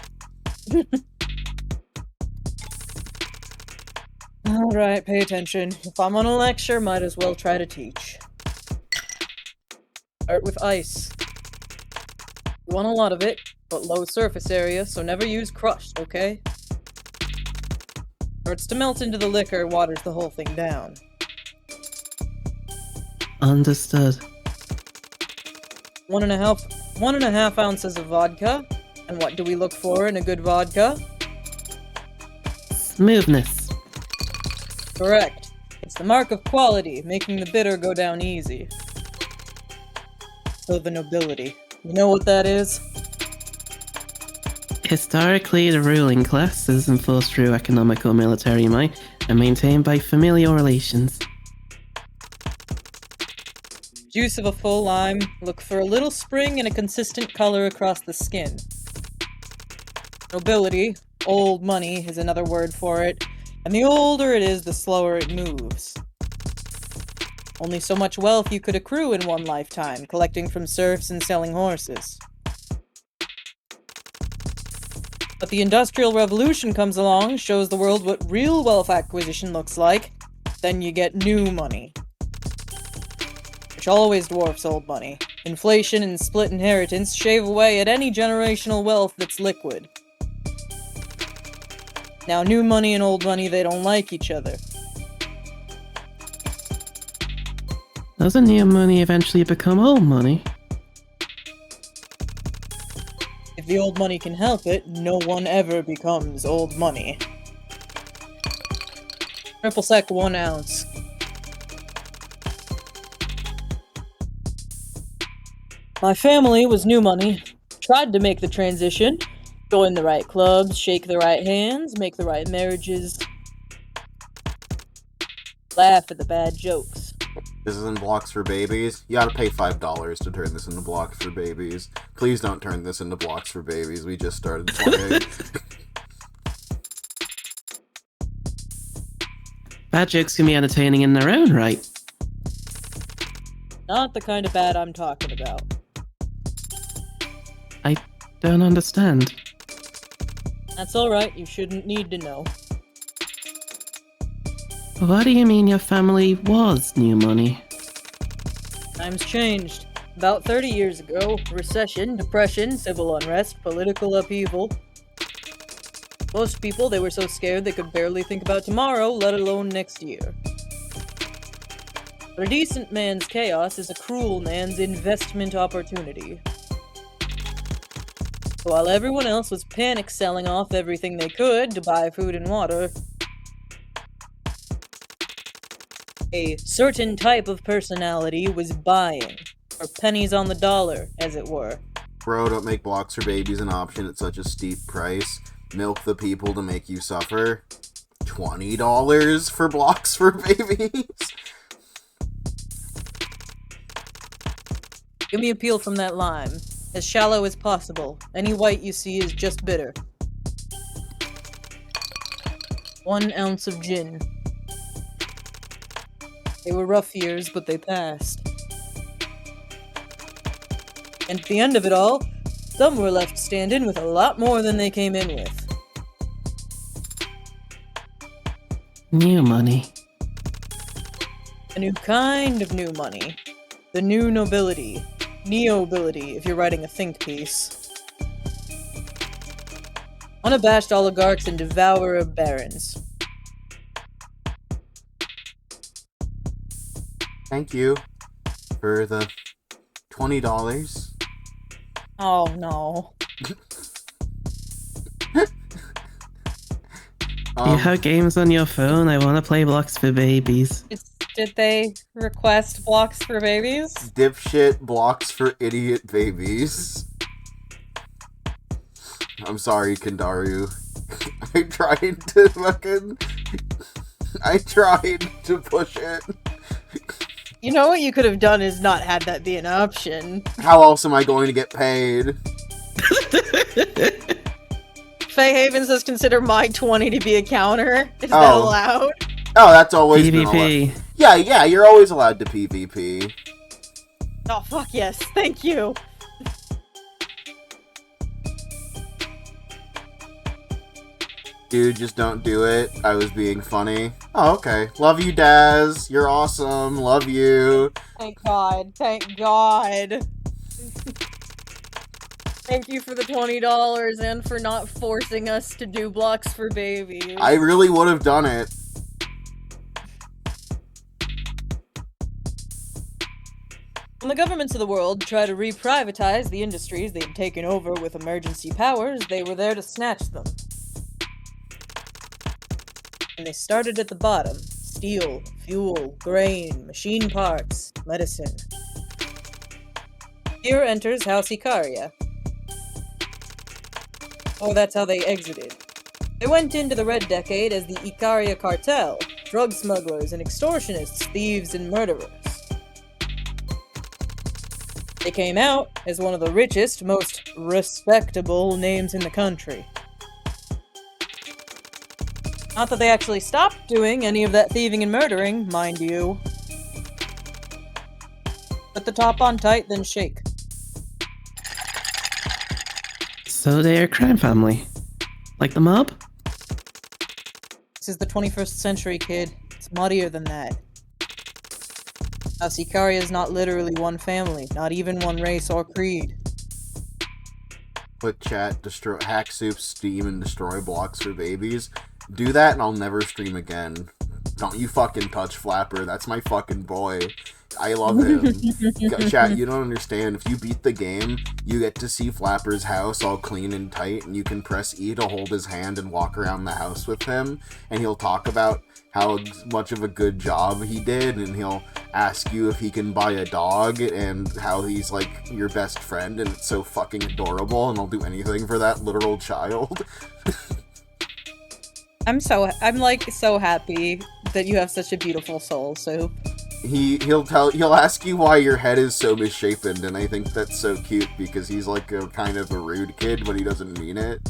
Alright, pay attention. If I'm on a lecture, might as well try to teach. Start with ice. You want a lot of it, but low surface area, so never use crushed, okay? Starts to melt into the liquor, waters the whole thing down. Understood. 1.5 ounces of vodka. And what do we look for in a good vodka? Smoothness. Correct. It's the mark of quality, making the bitter go down easy. So the nobility. You know what that is? Historically, the ruling class is enforced through economic or military might and maintained by familial relations. Juice of a full lime. Look for a little spring and a consistent color across the skin. Nobility, old money, is another word for it, and the older it is, the slower it moves. Only so much wealth you could accrue in one lifetime, collecting from serfs and selling horses. But the Industrial Revolution comes along, shows the world what real wealth acquisition looks like, then you get new money. Which always dwarfs old money. Inflation and split inheritance shave away at any generational wealth that's liquid. Now, new money and old money, they don't like each other. Doesn't new money eventually become old money? If the old money can help it, no one ever becomes old money. Triple sec 1 ounce. My family was new money. Tried to make the transition. Join the right clubs, shake the right hands, make the right marriages. Laugh at the bad jokes. This is in Blocks for Babies. You gotta pay $5 to turn this into Blocks for Babies. Please don't turn this into Blocks for Babies. We just started playing. Bad jokes can be entertaining in their own right. Not the kind of bad I'm talking about. I don't understand. That's alright, you shouldn't need to know. What do you mean your family was new money? Times changed. About 30 years ago, recession, depression, civil unrest, political upheaval. Most people, they were so scared they could barely think about tomorrow, let alone next year. But a decent man's chaos is a cruel man's investment opportunity. So while everyone else was panic selling off everything they could to buy food and water, a certain type of personality was buying, for pennies on the dollar, as it were. Bro, don't make Blocks for Babies an option at such a steep price. Milk the people to make you suffer. $20 for Blocks for Babies? Give me a peel from that lime. As shallow as possible. Any white you see is just bitter. 1 ounce of gin. They were rough years, but they passed. And at the end of it all, some were left standing with a lot more than they came in with. New money. A new kind of new money. The new nobility. Neo-bility, if you're writing a think piece. Unabashed oligarchs and devourer of barons. Thank you for the $20. Oh no. You have games on your phone? I want to play Blocks for Babies. Did they request Blocks for Babies? Dipshit Blocks for Idiot Babies. I'm sorry, Kandaru. I tried to push it. You know what you could have done is not had that be an option. How else am I going to get paid? Faye Haven says consider my 20 to be a counter. Is that Oh. allowed? Oh, that's always been allowed. PvP. Yeah, you're always allowed to PvP. Oh, fuck yes. Thank you. Dude, just don't do it. I was being funny. Oh, okay. Love you, Daz. You're awesome. Love you. Thank God. Thank God. Thank you for the $20 and for not forcing us to do Blocks for Babies. I really would have done it. When the governments of the world try to re-privatize the industries they'd taken over with emergency powers, they were there to snatch them. And they started at the bottom. Steel, fuel, grain, machine parts, medicine. Here enters House Icaria. Oh, that's how they exited. They went into the Red Decade as the Icaria Cartel, drug smugglers and extortionists, thieves and murderers. They came out as one of the richest, most respectable names in the country. Not that they actually stopped doing any of that thieving and murdering, mind you. Put the top on tight, then shake. So they're a crime family. Like the mob? This is the 21st century, kid. It's muddier than that. House Icaria is not literally one family, not even one race or creed. Put chat, destroy, hack soup, steam, and destroy blocks for babies. Do that and I'll never stream again. Don't you fucking touch Flapper. That's my fucking boy. I love him. Chat, you don't understand. If you beat the game, you get to see Flapper's house all clean and tight, and you can press E to hold his hand and walk around the house with him, and he'll talk about how much of a good job he did, and he'll ask you if he can buy a dog, and how he's like your best friend, and it's so fucking adorable, and I'll do anything for that literal child. I'm like so happy that you have such a beautiful soul, so He'll ask you why your head is so misshapen, and I think that's so cute because he's like a kind of a rude kid, but he doesn't mean it.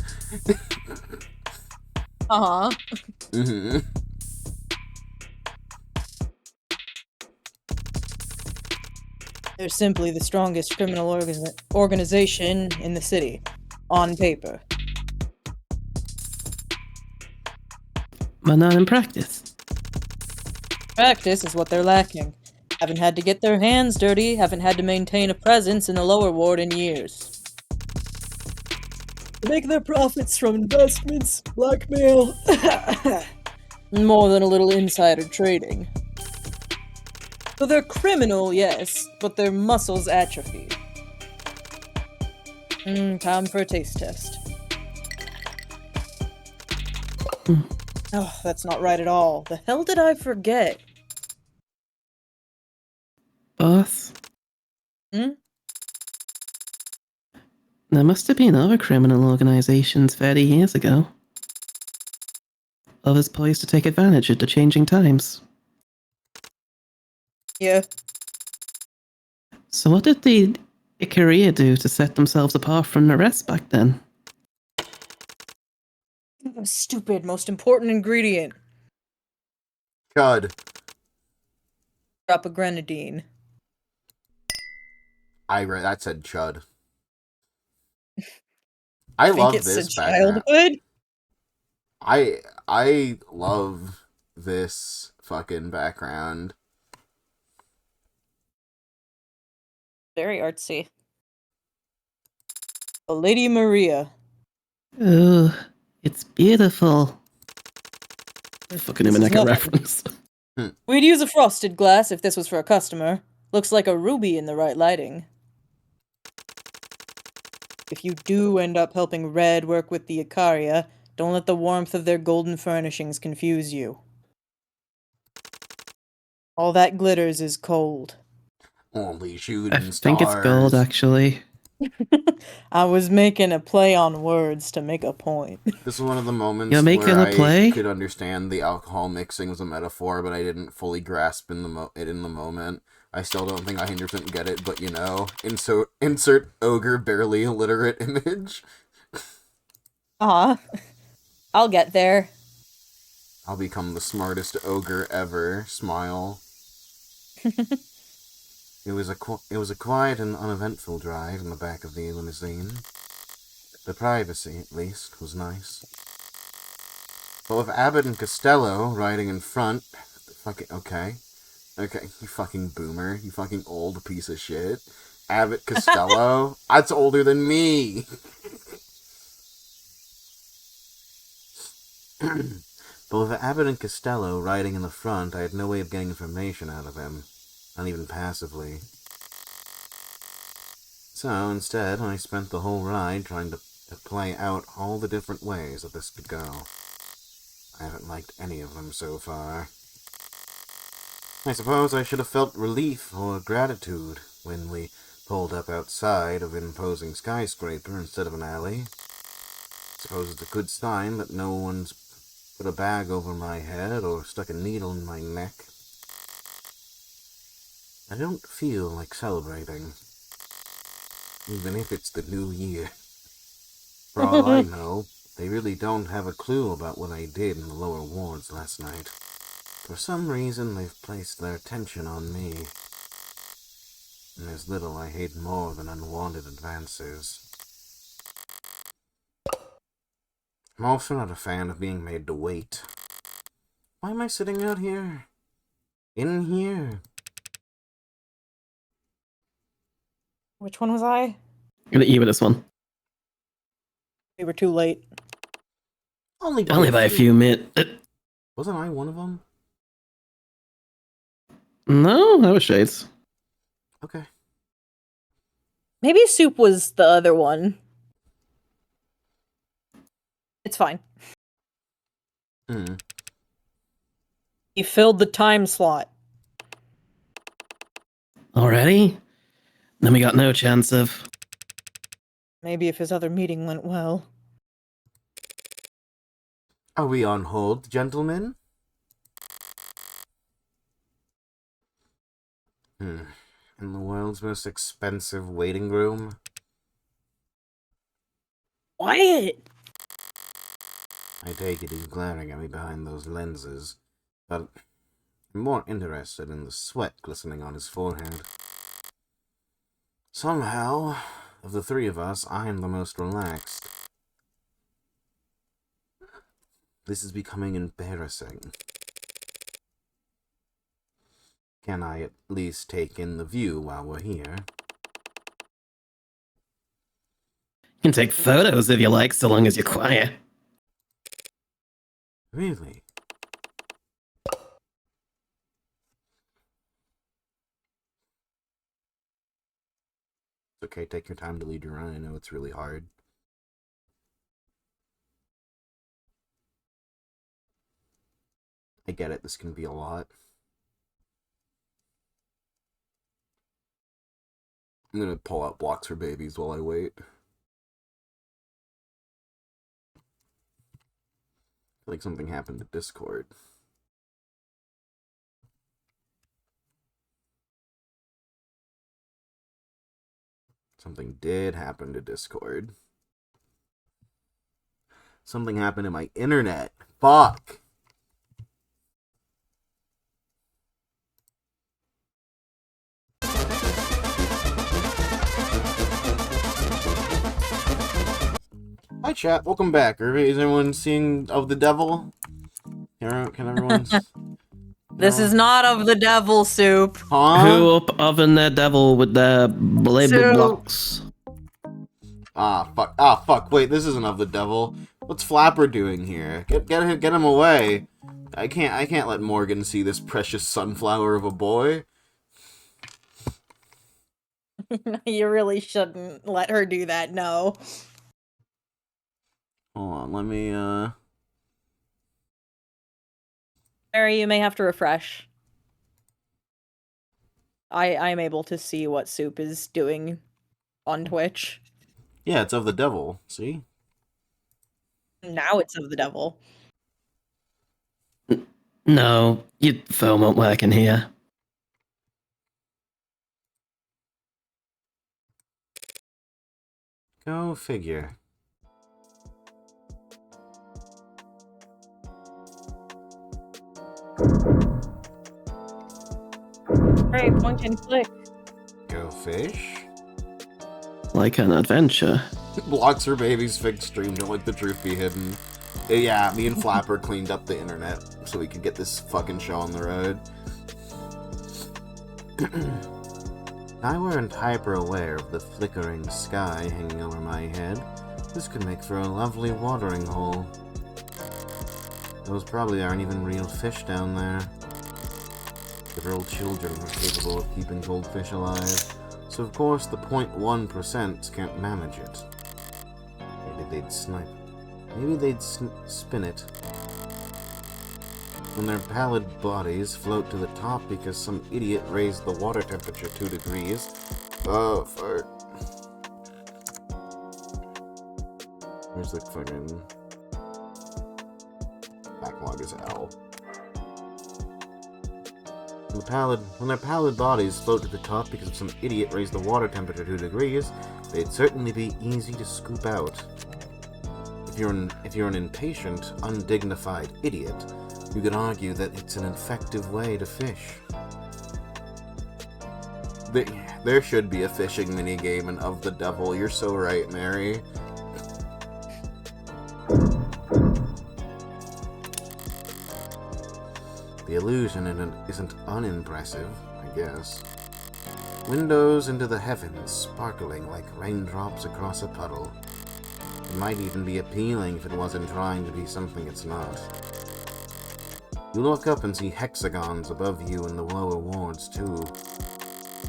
uh-huh. Mm-hmm. They're simply the strongest criminal organization in the city, on paper. But not in practice. Practice is what they're lacking. Haven't had to get their hands dirty, haven't had to maintain a presence in the lower ward in years. They make their profits from investments, blackmail, more than a little insider trading. So they're criminal, yes, but their muscles atrophy. Time for a taste test. Oh, that's not right at all. The hell did I forget? Boss? Hmm? There must have been other criminal organizations 30 years ago. Others poised to take advantage of the changing times. Yeah. So what did the Icaria do to set themselves apart from the rest back then? Stupid, most important ingredient. Chud. Drop of grenadine. That said chud. I Think love it's this a background. childhood? I love this fucking background. Very artsy. A Lady Maria. Oh, it's beautiful. Fucking This even is like a nothing. reference. We'd use a frosted glass if this was for a customer. Looks like a ruby in the right lighting. If you do end up helping Red work with the Icaria, don't let the warmth of their golden furnishings confuse you. All that glitters is cold. Only I shooting think it's gold, stars. actually. I was making a play on words to make a point. This is one of the moments You're making where a play? I could understand the alcohol mixing was a metaphor, but I didn't fully grasp it in the moment. I still don't think I 100% get it, but you know, insert ogre barely illiterate image. I'll get there. I'll become the smartest ogre ever. Smile. It was a quiet and uneventful drive in the back of the limousine. The privacy, at least, was nice. But with Abbott and Costello riding in front, okay, you fucking boomer, you fucking old piece of shit. Abbott Costello, that's older than me. But with Abbott and Costello riding in the front, I had no way of getting information out of him. Not even passively. So, instead, I spent the whole ride trying to play out all the different ways that this could go. I haven't liked any of them so far. I suppose I should have felt relief or gratitude when we pulled up outside of an imposing skyscraper instead of an alley. Suppose it's a good sign that no one's put a bag over my head or stuck a needle in my neck. I don't feel like celebrating, even if it's the new year. For all I know, they really don't have a clue about what I did in the lower wards last night. For some reason, they've placed their attention on me. And there's little I hate more than unwanted advances. I'm also not a fan of being made to wait. Why am I sitting out here? In here? Which one was I? I'm gonna eat with this one. We were too late. Only By a few minutes. Wasn't I one of them? No, that was Shades. Okay. Maybe Soup was the other one. It's fine. He filled the time slot. Already? Then we got no chance of... Maybe if his other meeting went well. Are we on hold, gentlemen? In the world's most expensive waiting room? Quiet! I take it he's glaring at me behind those lenses, but I'm more interested in the sweat glistening on his forehead. Somehow, of the three of us, I am the most relaxed. This is becoming embarrassing. Can I at least take in the view while we're here? You can take photos if you like, so long as you're quiet. Really? It's okay, take your time to lead your run. I know it's really hard. I get it, this can be a lot. I'm gonna pull out blocks for babies while I wait. Like something happened to Discord. Something did happen to Discord. Something happened to my internet. Fuck! Hi chat, welcome back. Is everyone seeing Of the Devil? Can everyone... This is not Of the Devil, Soup. Huh? Who up oven their devil with their label So- blocks? Ah, fuck. Wait, this isn't Of the Devil. What's Flapper doing here? Get him away. I can't let Morgan see this precious sunflower of a boy. You really shouldn't let her do that, no. Hold on, let me, Mary, you may have to refresh. I'm able to see what Soup is doing on Twitch. Yeah, it's Of the Devil. See? Now it's Of the Devil. No, your phone won't work in here. Go figure. Hey, point and click. Go fish. Like an adventure. Blocks for babies fig stream, don't let the truth be hidden. Yeah, me and Flapper cleaned up the internet so we could get this fucking show on the road. I weren't hyper aware of the flickering sky hanging over my head. This could make for a lovely watering hole. Those probably aren't even real fish down there. Literal children are capable of keeping goldfish alive, so of course the 0.1% can't manage it. Maybe they'd snipe. Maybe they'd spin it. when their pallid bodies float to the top because some idiot raised the water temperature 2 degrees. Oh, fuck. Where's the fucking... Backlog is L. When their pallid bodies float to the top because some idiot raised the water temperature 2 degrees, they'd certainly be easy to scoop out. If you're an impatient, undignified idiot, you could argue that it's an effective way to fish. There should be a fishing minigame in Of the Devil. You're so right, Mary. The illusion isn't unimpressive, I guess. Windows into the heavens, sparkling like raindrops across a puddle. It might even be appealing if it wasn't trying to be something it's not. You look up and see hexagons above you in the lower wards, too.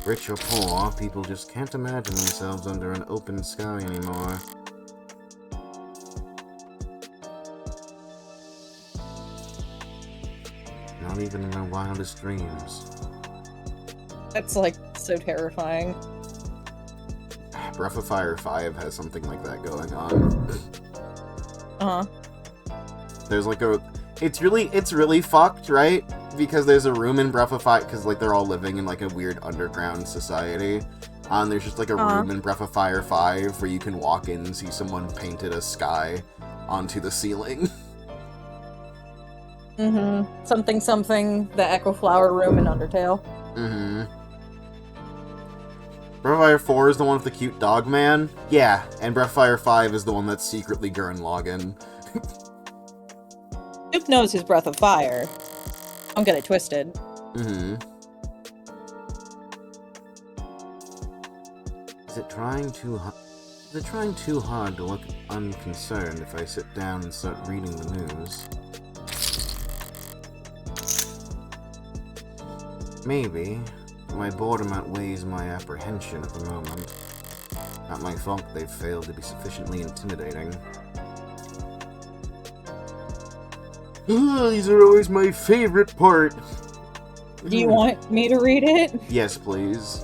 Rich or poor, people just can't imagine themselves under an open sky anymore. Not even in their wildest dreams. That's, like, so terrifying. Breath of Fire 5 has something like that going on. Uh-huh. There's like a... It's really fucked, right? Because there's a room in Breath of Fire... Because, like, they're all living in, like, a weird underground society. And there's just, like, a room in Breath of Fire 5 where you can walk in and see someone painted a sky onto the ceiling. Mm-hmm. Something, the Echo Flower room in Undertale. Mm-hmm. Breath of Fire 4 is the one with the cute dog man? Yeah, and Breath of Fire 5 is the one that's secretly Gurren Lagann. Snoop knows his Breath of Fire. Don't get it twisted. Mm-hmm. Is it trying too hard to look unconcerned if I sit down and start reading the news? Maybe. My boredom outweighs my apprehension at the moment. Not my fault they've failed to be sufficiently intimidating. These are always my favorite part. Do you want me to read it? Yes, please.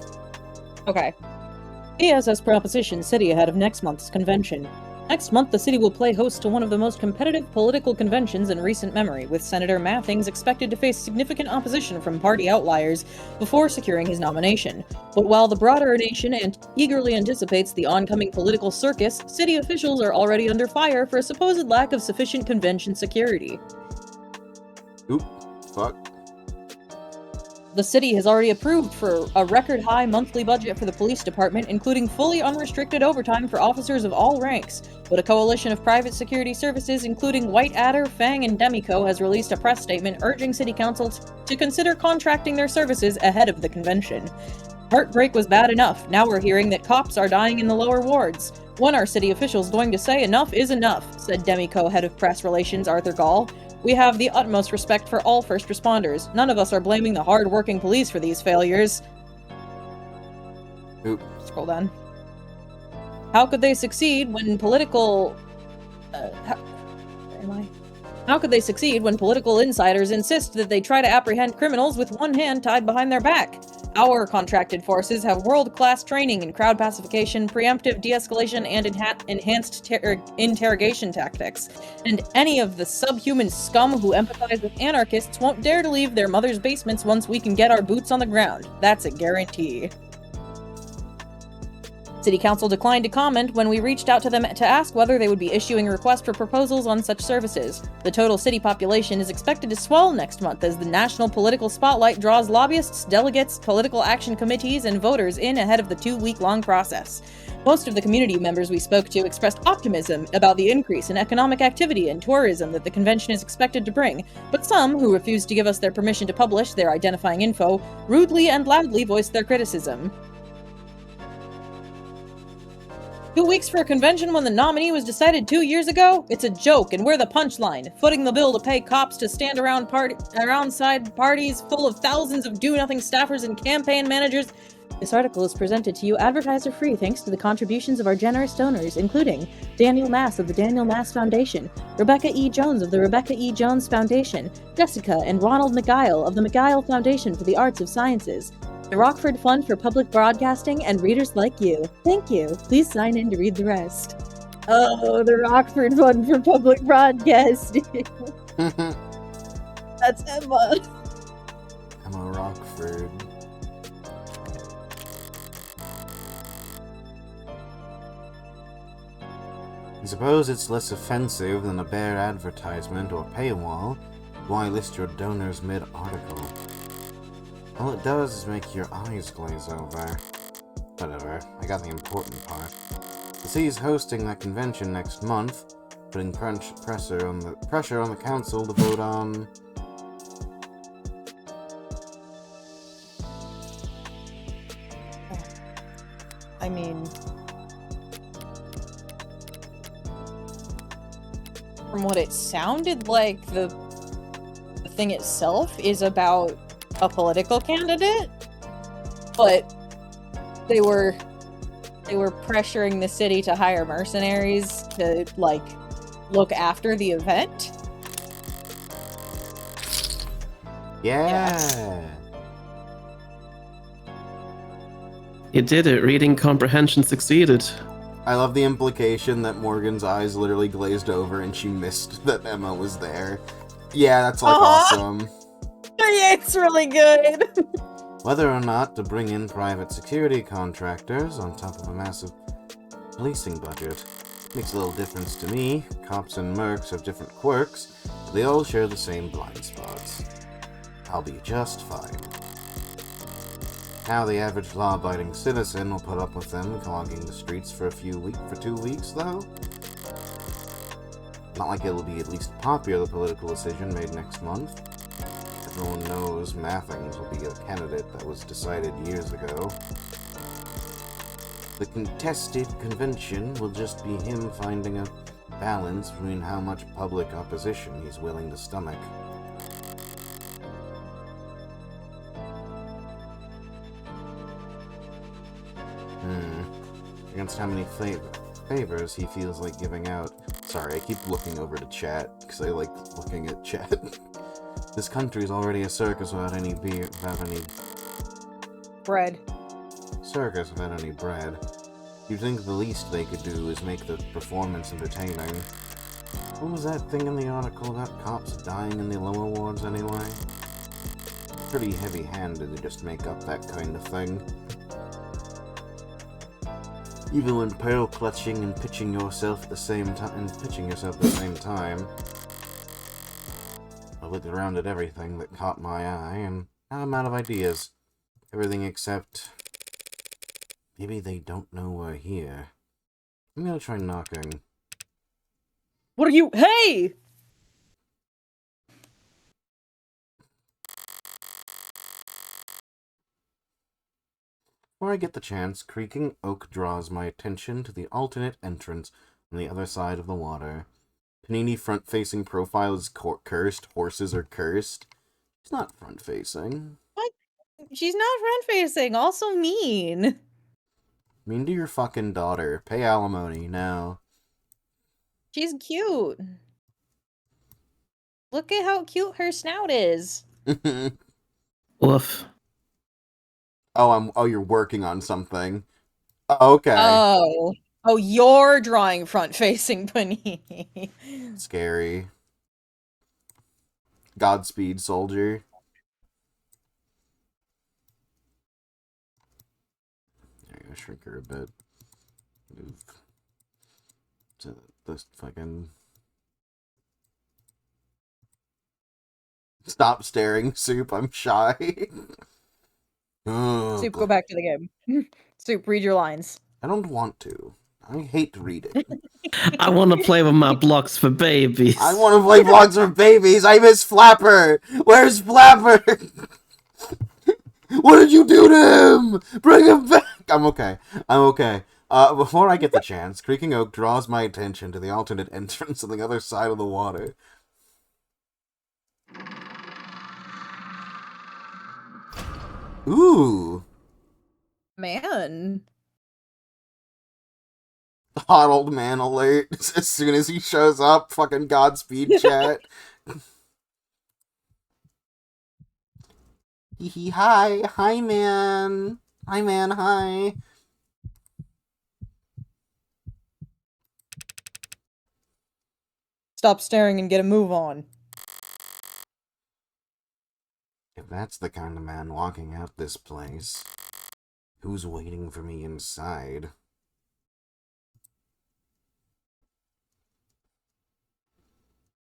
Okay. ESS proposition city ahead of next month's convention. Next month, the city will play host to one of the most competitive political conventions in recent memory, with Senator Mathings expected to face significant opposition from party outliers before securing his nomination. But while the broader nation eagerly anticipates the oncoming political circus, city officials are already under fire for a supposed lack of sufficient convention security. Oop. Fuck. The city has already approved for a record-high monthly budget for the police department, including fully unrestricted overtime for officers of all ranks. But a coalition of private security services, including White Adder, Fang, and Demico, has released a press statement urging City Council to consider contracting their services ahead of the convention. Heartbreak was bad enough. Now we're hearing that cops are dying in the lower wards. When are city officials going to say enough is enough? Said Demico head of press relations Arthur Gall. We have the utmost respect for all first responders. None of us are blaming the hard-working police for these failures. Oop. Scroll down. How could they succeed when political... where am I? How could they succeed when political insiders insist that they try to apprehend criminals with one hand tied behind their back? Our contracted forces have world-class training in crowd pacification, preemptive de-escalation, and enhanced interrogation tactics. And any of the subhuman scum who empathize with anarchists won't dare to leave their mother's basements once we can get our boots on the ground. That's a guarantee. City Council declined to comment when we reached out to them to ask whether they would be issuing requests for proposals on such services. The total city population is expected to swell next month as the national political spotlight draws lobbyists, delegates, political action committees, and voters in ahead of the 2-week-long process. Most of the community members we spoke to expressed optimism about the increase in economic activity and tourism that the convention is expected to bring, but some, who refused to give us their permission to publish their identifying info, rudely and loudly voiced their criticism. 2 weeks for a convention when the nominee was decided 2 years ago? It's a joke, and we're the punchline, footing the bill to pay cops to stand around side parties full of thousands of do-nothing staffers and campaign managers This article is presented to you advertiser-free thanks to the contributions of our generous donors, including Daniel Mass of the Daniel Mass Foundation, Rebecca E. Jones of the Rebecca E. Jones Foundation, Jessica and Ronald McGuile of the McGuile Foundation for the Arts of Sciences, the Rockford Fund for Public Broadcasting, and readers like you. Thank you. Please sign in to read the rest. Oh, the Rockford Fund for Public Broadcasting. That's Emma. Emma Rockford. I suppose it's less offensive than a bare advertisement or paywall. Why list your donors mid-article? All it does is make your eyes glaze over. Whatever, I got the important part. The C's hosting that convention next month, putting pressure on the council to vote on... I mean... From what it sounded like, the thing itself is about a political candidate, but they were pressuring the city to hire mercenaries to, like, look after the event. Yeah! You did it. Reading comprehension succeeded. I love the implication that Morgan's eyes literally glazed over and she missed that Emma was there. Yeah, that's like awesome. Yeah, it's really good. Whether or not to bring in private security contractors on top of a massive policing budget makes a little difference to me. Cops and mercs have different quirks, but they all share the same blind spots. I'll be just fine. How the average law-abiding citizen will put up with them clogging the streets for 2 weeks, though? Not like it'll be at least popular political decision made next month. Everyone knows Mathings will be a candidate that was decided years ago. The contested convention will just be him finding a balance between how much public opposition he's willing to stomach. Against how many favors he feels like giving out. Sorry, I keep looking over to chat, because I like looking at chat. This country's already a circus without any Bread. Circus without any bread. You'd think the least they could do is make the performance entertaining. What was that thing in the article about cops dying in the lower wards anyway? Pretty heavy-handed to just make up that kind of thing. Even when pearl clutching and pitching yourself at the same time. I looked around at everything that caught my eye, and now I'm out of ideas. Everything except... maybe they don't know we're here. I'm gonna try knocking. What are you- Hey! Before I get the chance, Creaking Oak draws my attention to the alternate entrance on the other side of the water. Panini front-facing profile is cursed. Horses are cursed. It's not front-facing. What? She's not front-facing. Also mean. Mean to your fucking daughter. Pay alimony now. She's cute. Look at how cute her snout is. Woof. Oh, you're working on something. Okay. Oh, you're drawing front-facing Panini. Scary. Godspeed, soldier. There you go, shrink her a bit. Move to this fucking... Stop staring, Soup, I'm shy. Soup, go back to the game. Soup, read your lines. I don't want to. I hate reading. I want to play with my blocks for babies. I want to play blocks for babies. I miss Flapper. Where's Flapper? What did you do to him? Bring him back. I'm okay. Before I get the chance, Creaking Oak draws my attention to the alternate entrance on the other side of the water. Ooh. Man. Hot old man alert. As soon as he shows up, fucking Godspeed chat. Hee hi. Hi, man. Hi, man, hi. Stop staring and get a move on. If that's the kind of man walking out this place, who's waiting for me inside?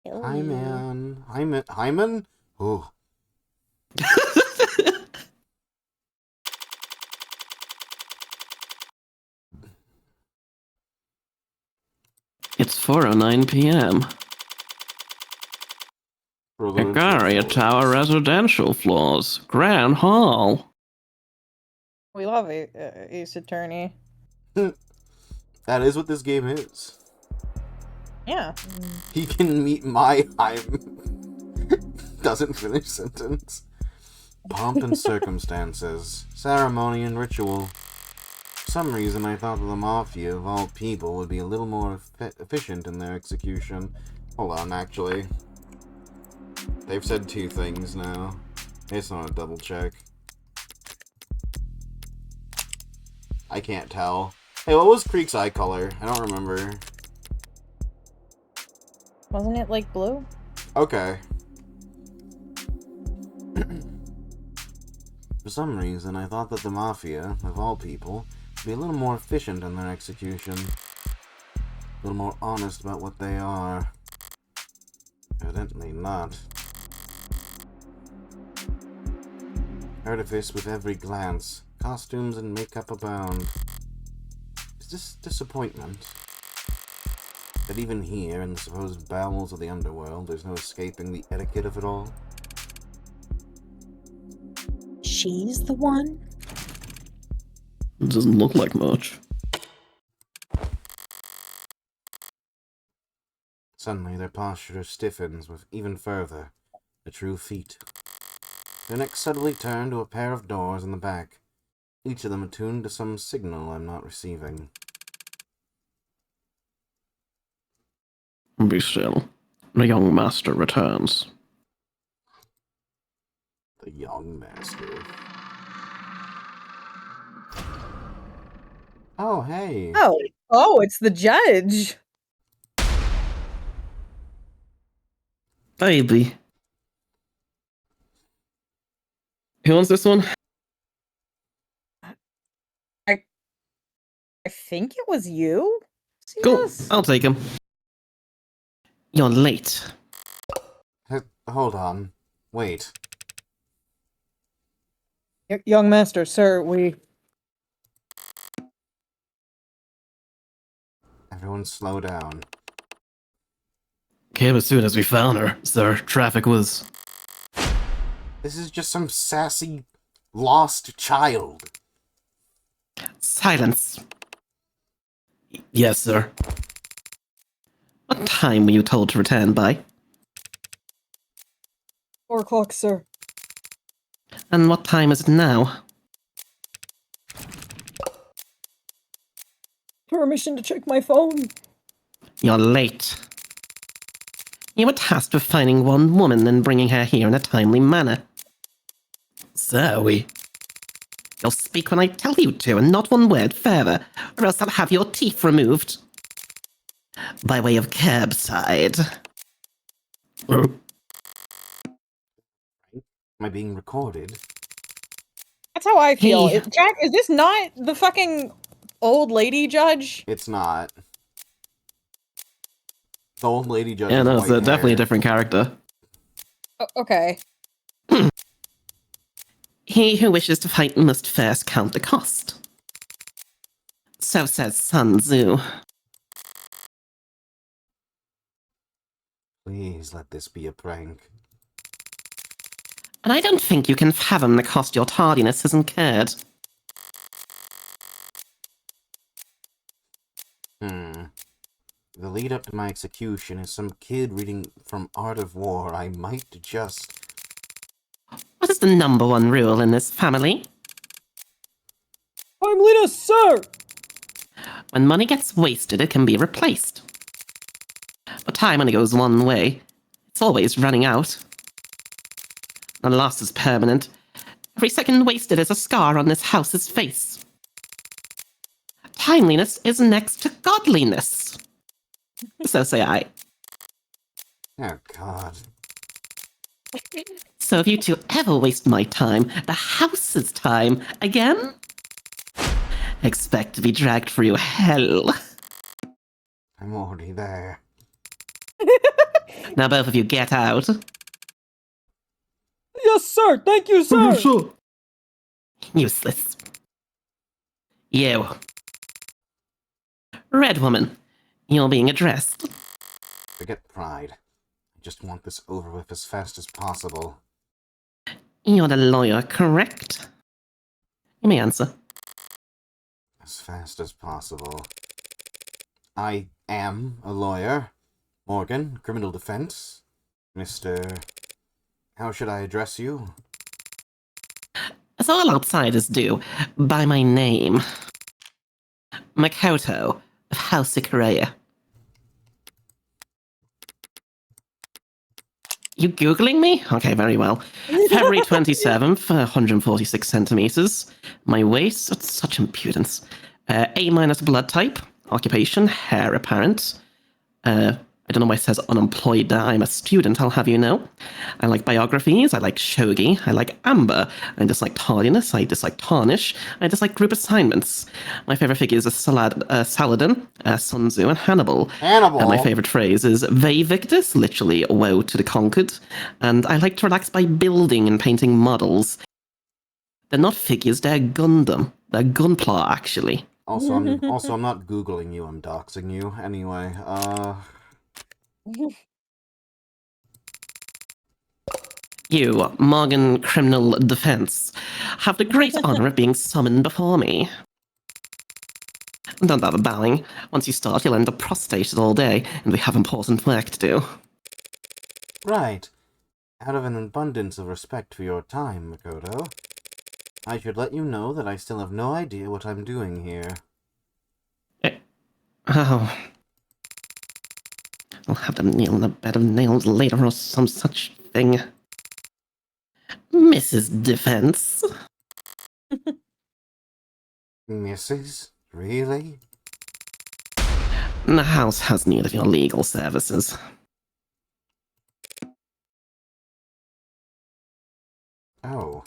Hi, man. Hyman? Oh. It's 4:09 p.m. Agaria Tower residential floors. Grand Hall. We love Ace Attorney. That is what this game is. Yeah. He can meet my doesn't finish sentence. Pomp and circumstances. Ceremony and ritual. For some reason I thought that the mafia, of all people, would be a little more efficient in their execution. Hold on, actually. They've said two things now. It's not a double check. I can't tell. Hey, what was Creek's eye color? I don't remember. Wasn't it like blue? Okay. For some reason, I thought that the mafia, of all people, would be a little more efficient in their execution. A little more honest about what they are. Evidently not. Artifice with every glance. Costumes and makeup abound. Is this disappointment? That even here, in the supposed bowels of the underworld, there's no escaping the etiquette of it all? She's the one? It doesn't look like much. Suddenly, their posture stiffens with even further, a true feat. Their necks suddenly turn to a pair of doors in the back, each of them attuned to some signal I'm not receiving. Be still. The young master returns. The young master. Oh, hey. Oh, it's the judge. Baby. Who wants this one? I think it was you? Cool, Yes. I'll take him. You're late. Hold on. Wait. Young master, sir, we... Everyone slow down. Came as soon as we found her, sir. Traffic was... This is just some sassy, lost child. Silence. Yes, sir. What time were you told to return by? 4 o'clock, sir. And what time is it now? Permission to check my phone. You're late. You were tasked with finding one woman and bringing her here in a timely manner. Zoe. You'll speak when I tell you to, and not one word further, or else I'll have your teeth removed. By way of curbside. Am I being recorded? That's how I feel. Hey. Jack, is this not the fucking old lady judge? It's not. The old lady judge. Yeah, no, has it's white definitely a hair. different character. Okay. He who wishes to fight must first count the cost. So says Sun Tzu. Please let this be a prank. And I don't think you can fathom the cost your tardiness has incurred. The lead up to my execution is some kid reading from Art of War. I might just... What is the #1 rule in this family? Timeliness, sir! When money gets wasted, it can be replaced. But time only goes one way. It's always running out. The loss is permanent. Every second wasted is a scar on this house's face. Timeliness is next to godliness. So say I. Oh, God. So if you two ever waste my time, the house's time, again, expect to be dragged through hell. I'm already there. Now both of you get out. Yes, sir! Thank you, sir! Sure. Useless. You. Red woman, you're being addressed. Forget pride. I just want this over with as fast as possible. You're the lawyer, correct? You may answer. As fast as possible. I am a lawyer. Morgan, criminal defense. Mr. How should I address you? As all outsiders do, by my name. Makoto of House Ikaria. You Googling me? Okay, very well. February 27th, 146 centimeters. My weight, that's such impudence. A- blood type. Occupation, hair apparent. I don't know why it says unemployed there. I'm a student, I'll have you know. I like biographies. I like shogi. I like amber. I dislike tardiness. I dislike tarnish. I dislike group assignments. My favorite figures are Saladin, Sun Tzu, and Hannibal. Hannibal? My favorite phrase is Vae Victis, literally woe to the conquered. And I like to relax by building and painting models. They're not figures, they're Gundam. They're Gunpla, actually. Also, I'm not Googling you, I'm doxing you. Anyway, You, Morgan Criminal Defense, have the great honor of being summoned before me. Don't bother bowing. Once you start, you'll end up prostrated all day, and we have important work to do. Right. Out of an abundance of respect for your time, Makoto, I should let you know that I still have no idea what I'm doing here. Oh. I'll have them kneel in a bed of nails later or some such thing. Mrs. Defense. Mrs.? Really? The house has need of your legal services. Oh.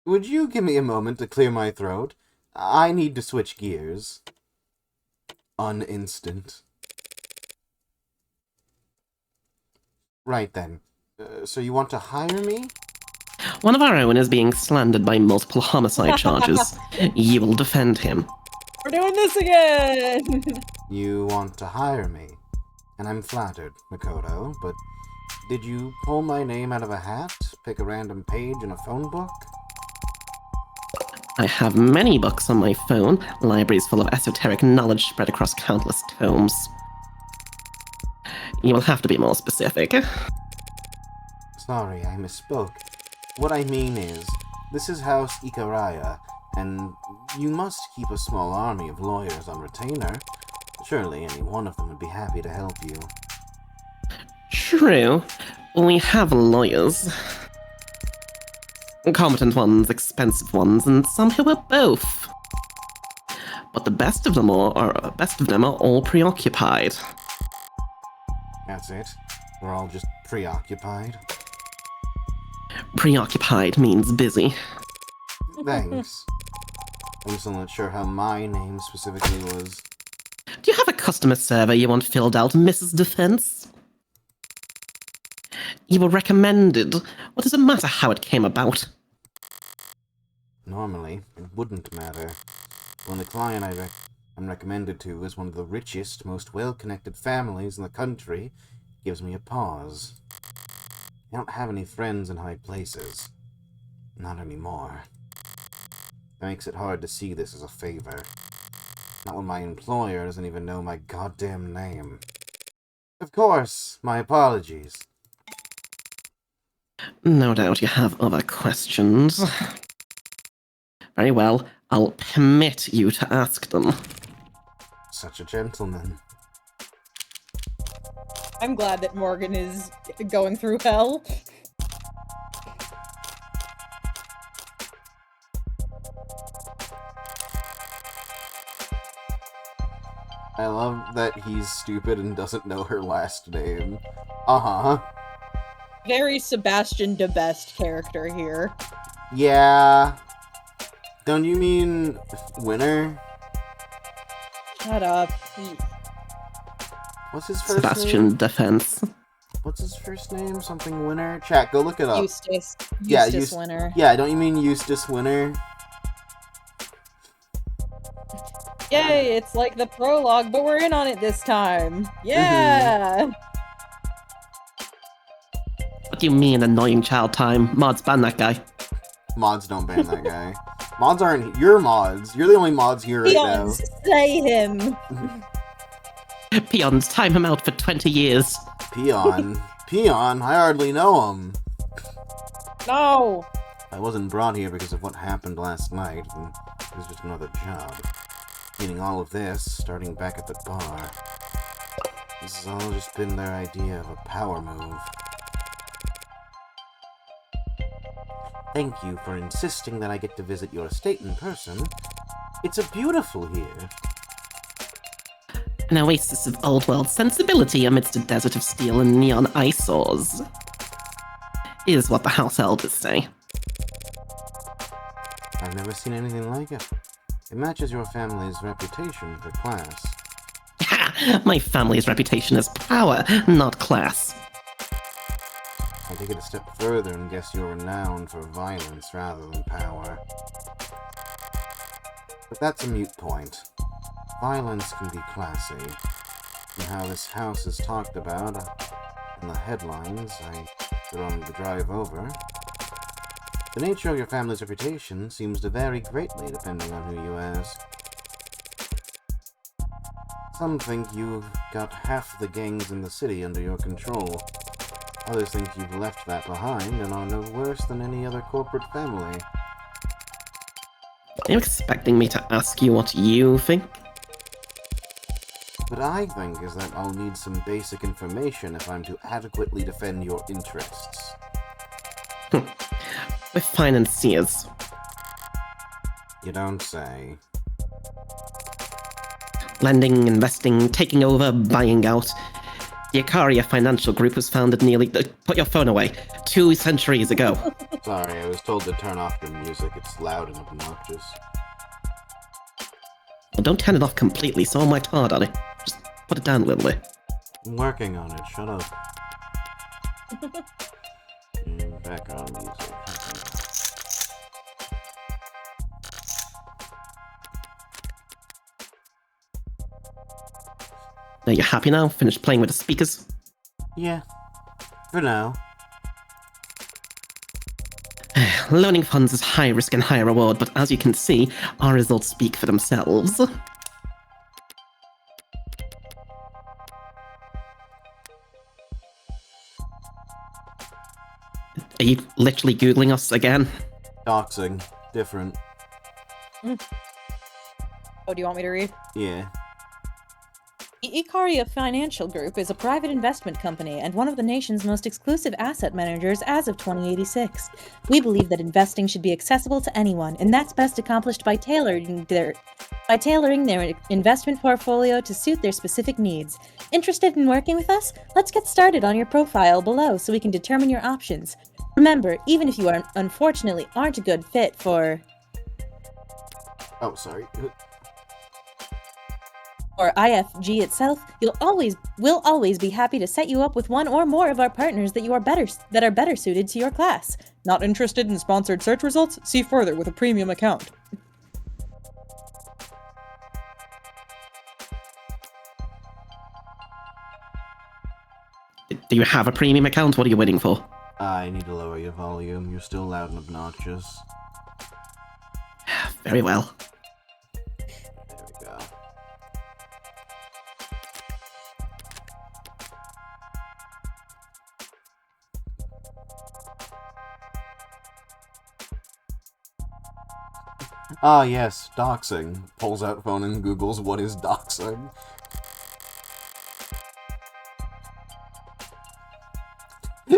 Would you give me a moment to clear my throat? I need to switch gears. An instant. Right then. So you want to hire me? One of our own is being slandered by multiple homicide charges. You will defend him. We're doing this again! You want to hire me? And I'm flattered, Makoto, but did you pull my name out of a hat? Pick a random page in a phone book? I have many books on my phone, libraries full of esoteric knowledge spread across countless tomes. You will have to be more specific. Sorry, I misspoke. What I mean is, this is House Ikaria, and you must keep a small army of lawyers on retainer. Surely any one of them would be happy to help you. True. We have lawyers. Competent ones, expensive ones, and some who are both. But the best of them are all preoccupied. That's it? We're all just preoccupied? Preoccupied means busy. Thanks. I'm still not sure how my name specifically was. Do you have a customer survey you want filled out, Mrs. Defense? You were recommended. What does it matter how it came about? Normally, it wouldn't matter. When the client I'm recommended to is one of the richest, most well-connected families in the country, it gives me a pause. I don't have any friends in high places. Not anymore. That makes it hard to see this as a favor. Not when my employer doesn't even know my goddamn name. Of course, my apologies. No doubt you have other questions. Very well, I'll permit you to ask them. Such a gentleman. I'm glad that Morgan is going through hell. I love that he's stupid and doesn't know her last name. Uh-huh. Very Sebastian de Best character here. Yeah. Don't you mean Winner? Shut up. What's his first Sebastian name? Defense. What's his first name? Something Winner? Chat, go look it up. Eustace. Yeah, Eustace Winner. Yeah, don't you mean Eustace Winner? Yay, it's like the prologue, but we're in on it this time. Yeah! What do you mean, annoying child time? Mods, ban that guy. Mods don't ban that guy. Mods aren't... You're mods. You're the only mods here right now. Peons, say him! Peons, time him out for 20 years. Peon? Peon? I hardly know him. No! I wasn't brought here because of what happened last night. It was just another job. Meaning all of this, starting back at the bar. This has all just been their idea of a power move. Thank you for insisting that I get to visit your estate in person. It's a beautiful here. An oasis of old world sensibility amidst a desert of steel and neon eyesores. Is what the house elders say. I've never seen anything like it. It matches your family's reputation for class. Ha! My family's reputation is power, not class. I'll take it a step further and guess you're renowned for violence rather than power. But that's a moot point. Violence can be classy. And how this house is talked about in the headlines were on the drive over. The nature of your family's reputation seems to vary greatly depending on who you ask. Some think you've got half the gangs in the city under your control. Others think you've left that behind and are no worse than any other corporate family. Are you expecting me to ask you what you think? What I think is that I'll need some basic information if I'm to adequately defend your interests. We're financiers. You don't say. Lending, investing, taking over, buying out. The Ikaria Financial Group was founded nearly... put your phone away. 2 centuries ago. Sorry, I was told to turn off your music. It's loud and obnoxious. Well, don't turn it off completely, so I might hard on it. Just put it down a little bit. I'm working on it. Shut up. Background music. Are you happy now? Finished playing with the speakers? Yeah. For now. Loaning funds is high risk and high reward, but as you can see, our results speak for themselves. Are you literally Googling us again? Doxing. Different. Oh, do you want me to read? Yeah. The Ikaria Financial Group is a private investment company and one of the nation's most exclusive asset managers as of 2086. We believe that investing should be accessible to anyone, and that's best accomplished by tailoring their investment portfolio to suit their specific needs. Interested in working with us? Let's get started on your profile below so we can determine your options. Remember, even if you unfortunately aren't a good fit for... Oh, sorry. or IFG itself, we'll always be happy to set you up with one or more of our partners that are better suited to your class. Not interested in sponsored search results? See further with a premium account. Do you have a premium account? What are you waiting for? I need to lower your volume. You're still loud and obnoxious. Very well. There we go. Ah, yes, doxing. Pulls out phone and Googles what is doxing.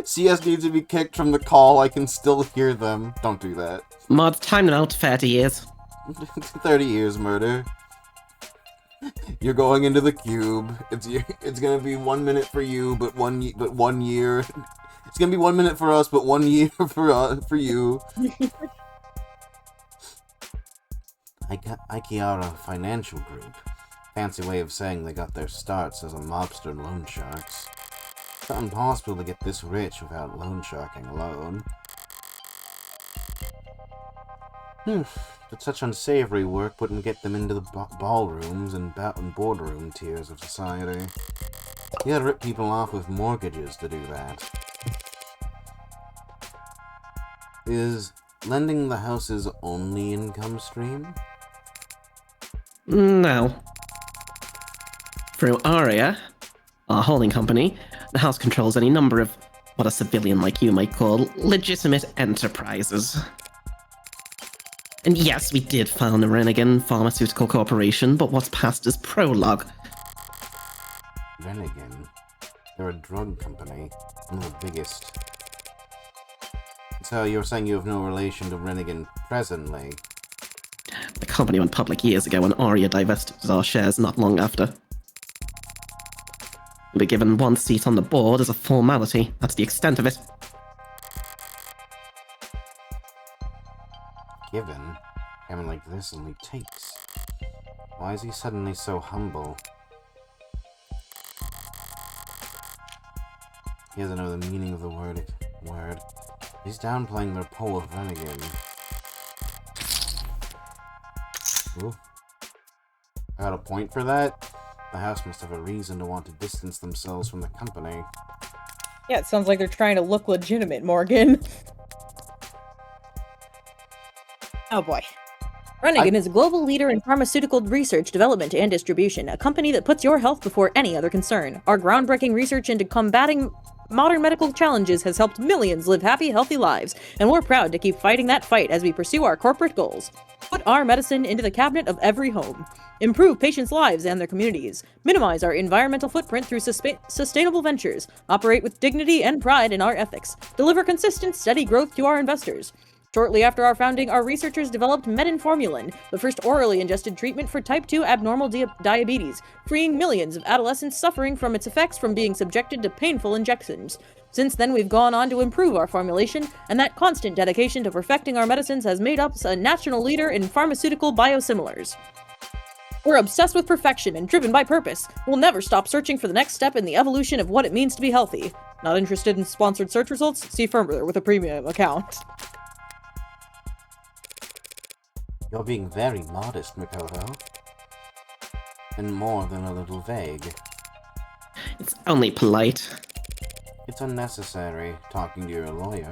CS needs to be kicked from the call. I can still hear them. Don't do that. Mod, time out 30 years. 30 years, murder. You're going into the cube. It's gonna be 1 minute for you, but 1 year. It's gonna be 1 minute for us, but 1 year for you. Ikiara Financial Group. Fancy way of saying they got their starts as a mobster loan sharks. It's not impossible to get this rich without loan sharking alone. But such unsavory work wouldn't get them into the ballrooms and boardroom tiers of society. You gotta rip people off with mortgages to do that. Is lending the house's only income stream? No. Through Aria, our holding company, the house controls any number of what a civilian like you might call legitimate enterprises. And yes, we did found the Rennigan Pharmaceutical Corporation, but what's past is prologue. Rennigan? They're a drug company, one of the biggest. So you're saying you have no relation to Rennigan presently? The company went public years ago and Aria divested our shares not long after. We were given one seat on the board as a formality. That's the extent of it. Given? Having like this only takes. Why is he suddenly so humble? He doesn't know the meaning of the word. He's downplaying their pull of Rennigan. Ooh. I got a point for that? The house must have a reason to want to distance themselves from the company. Yeah, it sounds like they're trying to look legitimate, Morgan. Oh boy. Rennigan is a global leader in pharmaceutical research, development, and distribution, a company that puts your health before any other concern. Our groundbreaking research into combating modern medical challenges has helped millions live happy, healthy lives, and we're proud to keep fighting that fight as we pursue our corporate goals. Put our medicine into the cabinet of every home. Improve patients' lives and their communities. Minimize our environmental footprint through sustainable ventures. Operate with dignity and pride in our ethics. Deliver consistent, steady growth to our investors. Shortly after our founding, our researchers developed metformin, the first orally ingested treatment for type 2 abnormal diabetes, freeing millions of adolescents suffering from its effects from being subjected to painful injections. Since then, we've gone on to improve our formulation, and that constant dedication to perfecting our medicines has made us a national leader in pharmaceutical biosimilars. We're obsessed with perfection and driven by purpose. We'll never stop searching for the next step in the evolution of what it means to be healthy. Not interested in sponsored search results? See further with a premium account. You're being very modest, Mikoto. And more than a little vague. It's only polite. It's unnecessary talking to your lawyer.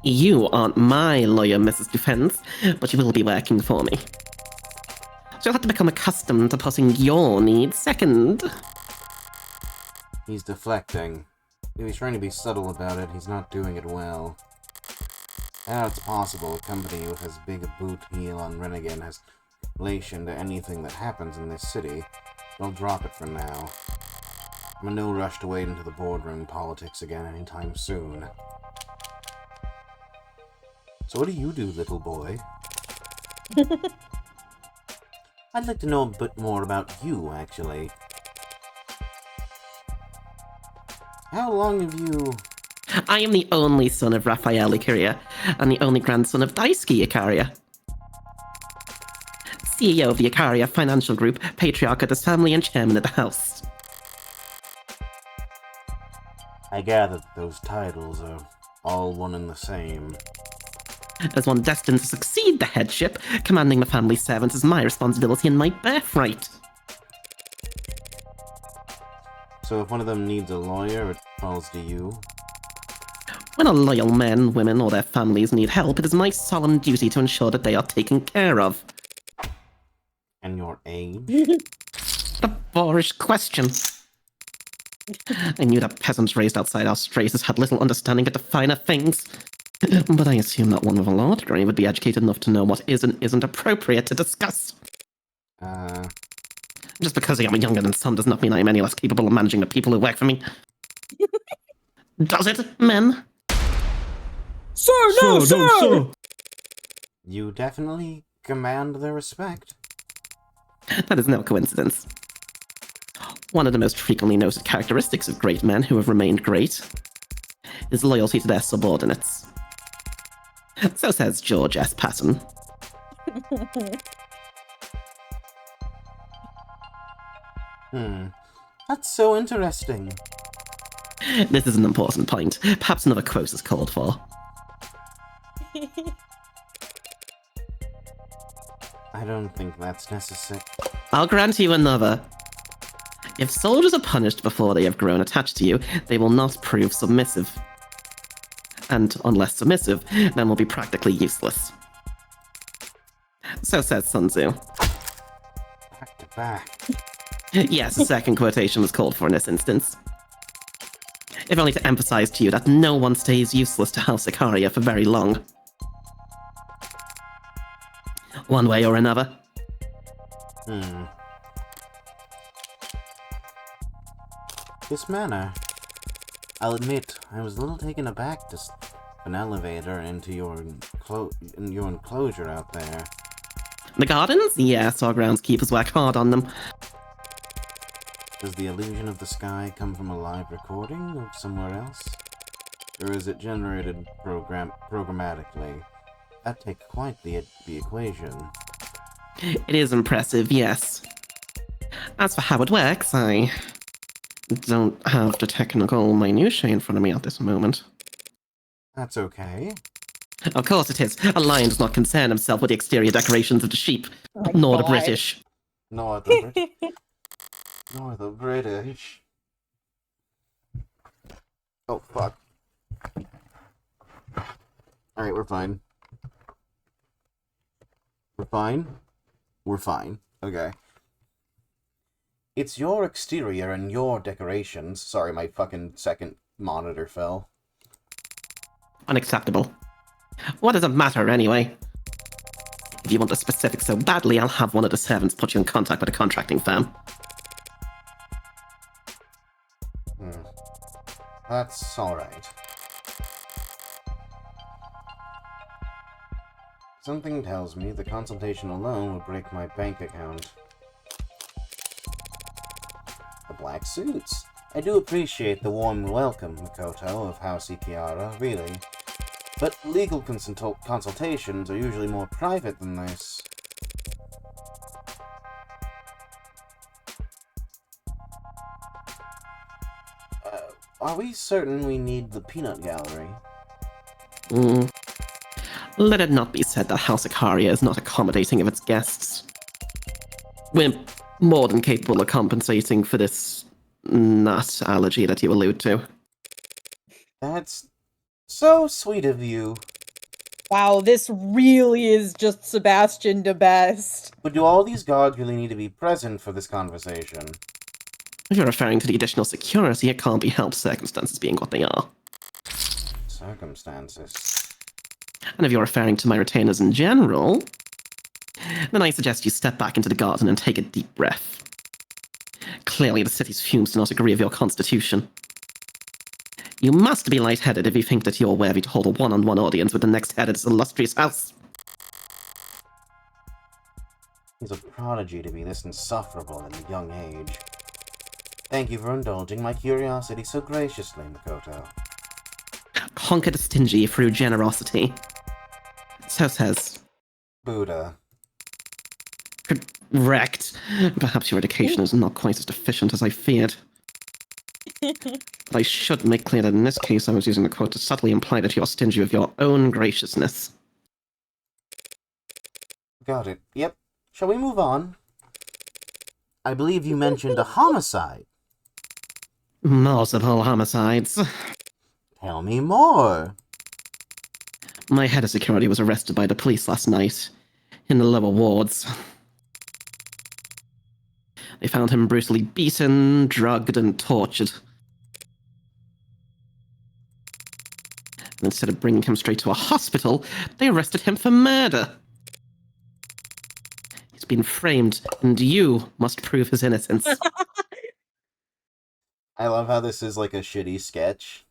You aren't my lawyer, Mrs. Defense, but you will be working for me. So you'll have to become accustomed to putting your needs second. He's deflecting. If he's trying to be subtle about it, he's not doing it well. Now it's possible a company with as big a boot heel on Rennigan has relation to anything that happens in this city. They'll drop it for now. I'm in no rush to wade into the boardroom politics again anytime soon. So what do you do, little boy? I'd like to know a bit more about you, actually. How long have you... I am the only son of Raphael Icaria, and the only grandson of Daisuke Icaria. CEO of the Icaria Financial Group, patriarch of this family, and chairman of the house. I gather that those titles are all one and the same. As one destined to succeed the headship, commanding the family servants is my responsibility and my birthright. So if one of them needs a lawyer, it falls to you? When a loyal men, women, or their families need help, it is my solemn duty to ensure that they are taken care of. And your age? The boorish question. I knew that peasants raised outside our straits had little understanding of the finer things. But I assume that one with a law degree would be educated enough to know what is and isn't appropriate to discuss. Just because I am younger than some does not mean I am any less capable of managing the people who work for me. Does it, men? Sir, no, sir! You definitely command their respect. That is no coincidence. One of the most frequently noted characteristics of great men who have remained great is loyalty to their subordinates. So says George S. Patton. That's so interesting. This is an important point. Perhaps another quote is called for. I don't think that's necessary. I'll grant you another. If soldiers are punished before they have grown attached to you, they will not prove submissive. And unless submissive, then will be practically useless. So says Sun Tzu. Back to back. Yes, a second quotation was called for in this instance. If only to emphasize to you that no one stays useless to House Ikaria for very long. One way or another. This manner. I'll admit, I was a little taken aback to an elevator into your enclosure out there. The gardens? Yes, our groundskeepers work hard on them. Does the illusion of the sky come from a live recording of somewhere else? Or is it generated programmatically? That'd take quite the equation. It is impressive, yes. As for how it works, I don't have the technical minutiae in front of me at this moment. That's okay. Of course it is. A lion does not concern himself with the exterior decorations of the sheep, Oh my nor the God. British. Nor the British. Oh, fuck. Alright, we're fine. We're fine? We're fine. Okay. It's your exterior and your decorations. Sorry, my fucking second monitor fell. Unacceptable. What does it matter, anyway? If you want the specifics so badly, I'll have one of the servants put you in contact with a contracting firm. That's alright. Something tells me the consultation alone will break my bank account. The black suits. I do appreciate the warm welcome, Makoto, of House Ikiara, really. But legal consultations are usually more private than this. Are we certain we need the peanut gallery? Let it not be said that House Ikaria is not accommodating of its guests. We're more than capable of compensating for this nut allergy that you allude to. That's so sweet of you. Wow, this really is just Sebastian de Best. But do all these guards really need to be present for this conversation? If you're referring to the additional security, it can't be helped, circumstances being what they are. Circumstances. And if you're referring to my retainers in general, then I suggest you step back into the garden and take a deep breath. Clearly, the city's fumes do not agree with your constitution. You must be lightheaded if you think that you're worthy to hold a one-on-one audience with the next head of this illustrious house. He's a prodigy to be this insufferable at a young age. Thank you for indulging my curiosity so graciously, Makoto. Conquer the stingy through generosity. So says. Buddha. Correct. Perhaps your education is not quite as deficient as I feared. But I should make clear that in this case I was using the quote to subtly imply that you're stingy with your own graciousness. Got it. Yep. Shall we move on? I believe you mentioned a homicide. Multiple homicides. Tell me more. My head of security was arrested by the police last night, in the lower wards. They found him brutally beaten, drugged, and tortured. And instead of bringing him straight to a hospital, they arrested him for murder. He's been framed, and you must prove his innocence. I love how this is like a shitty sketch.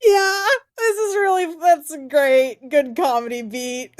Yeah, this is really, that's a great, good comedy beat.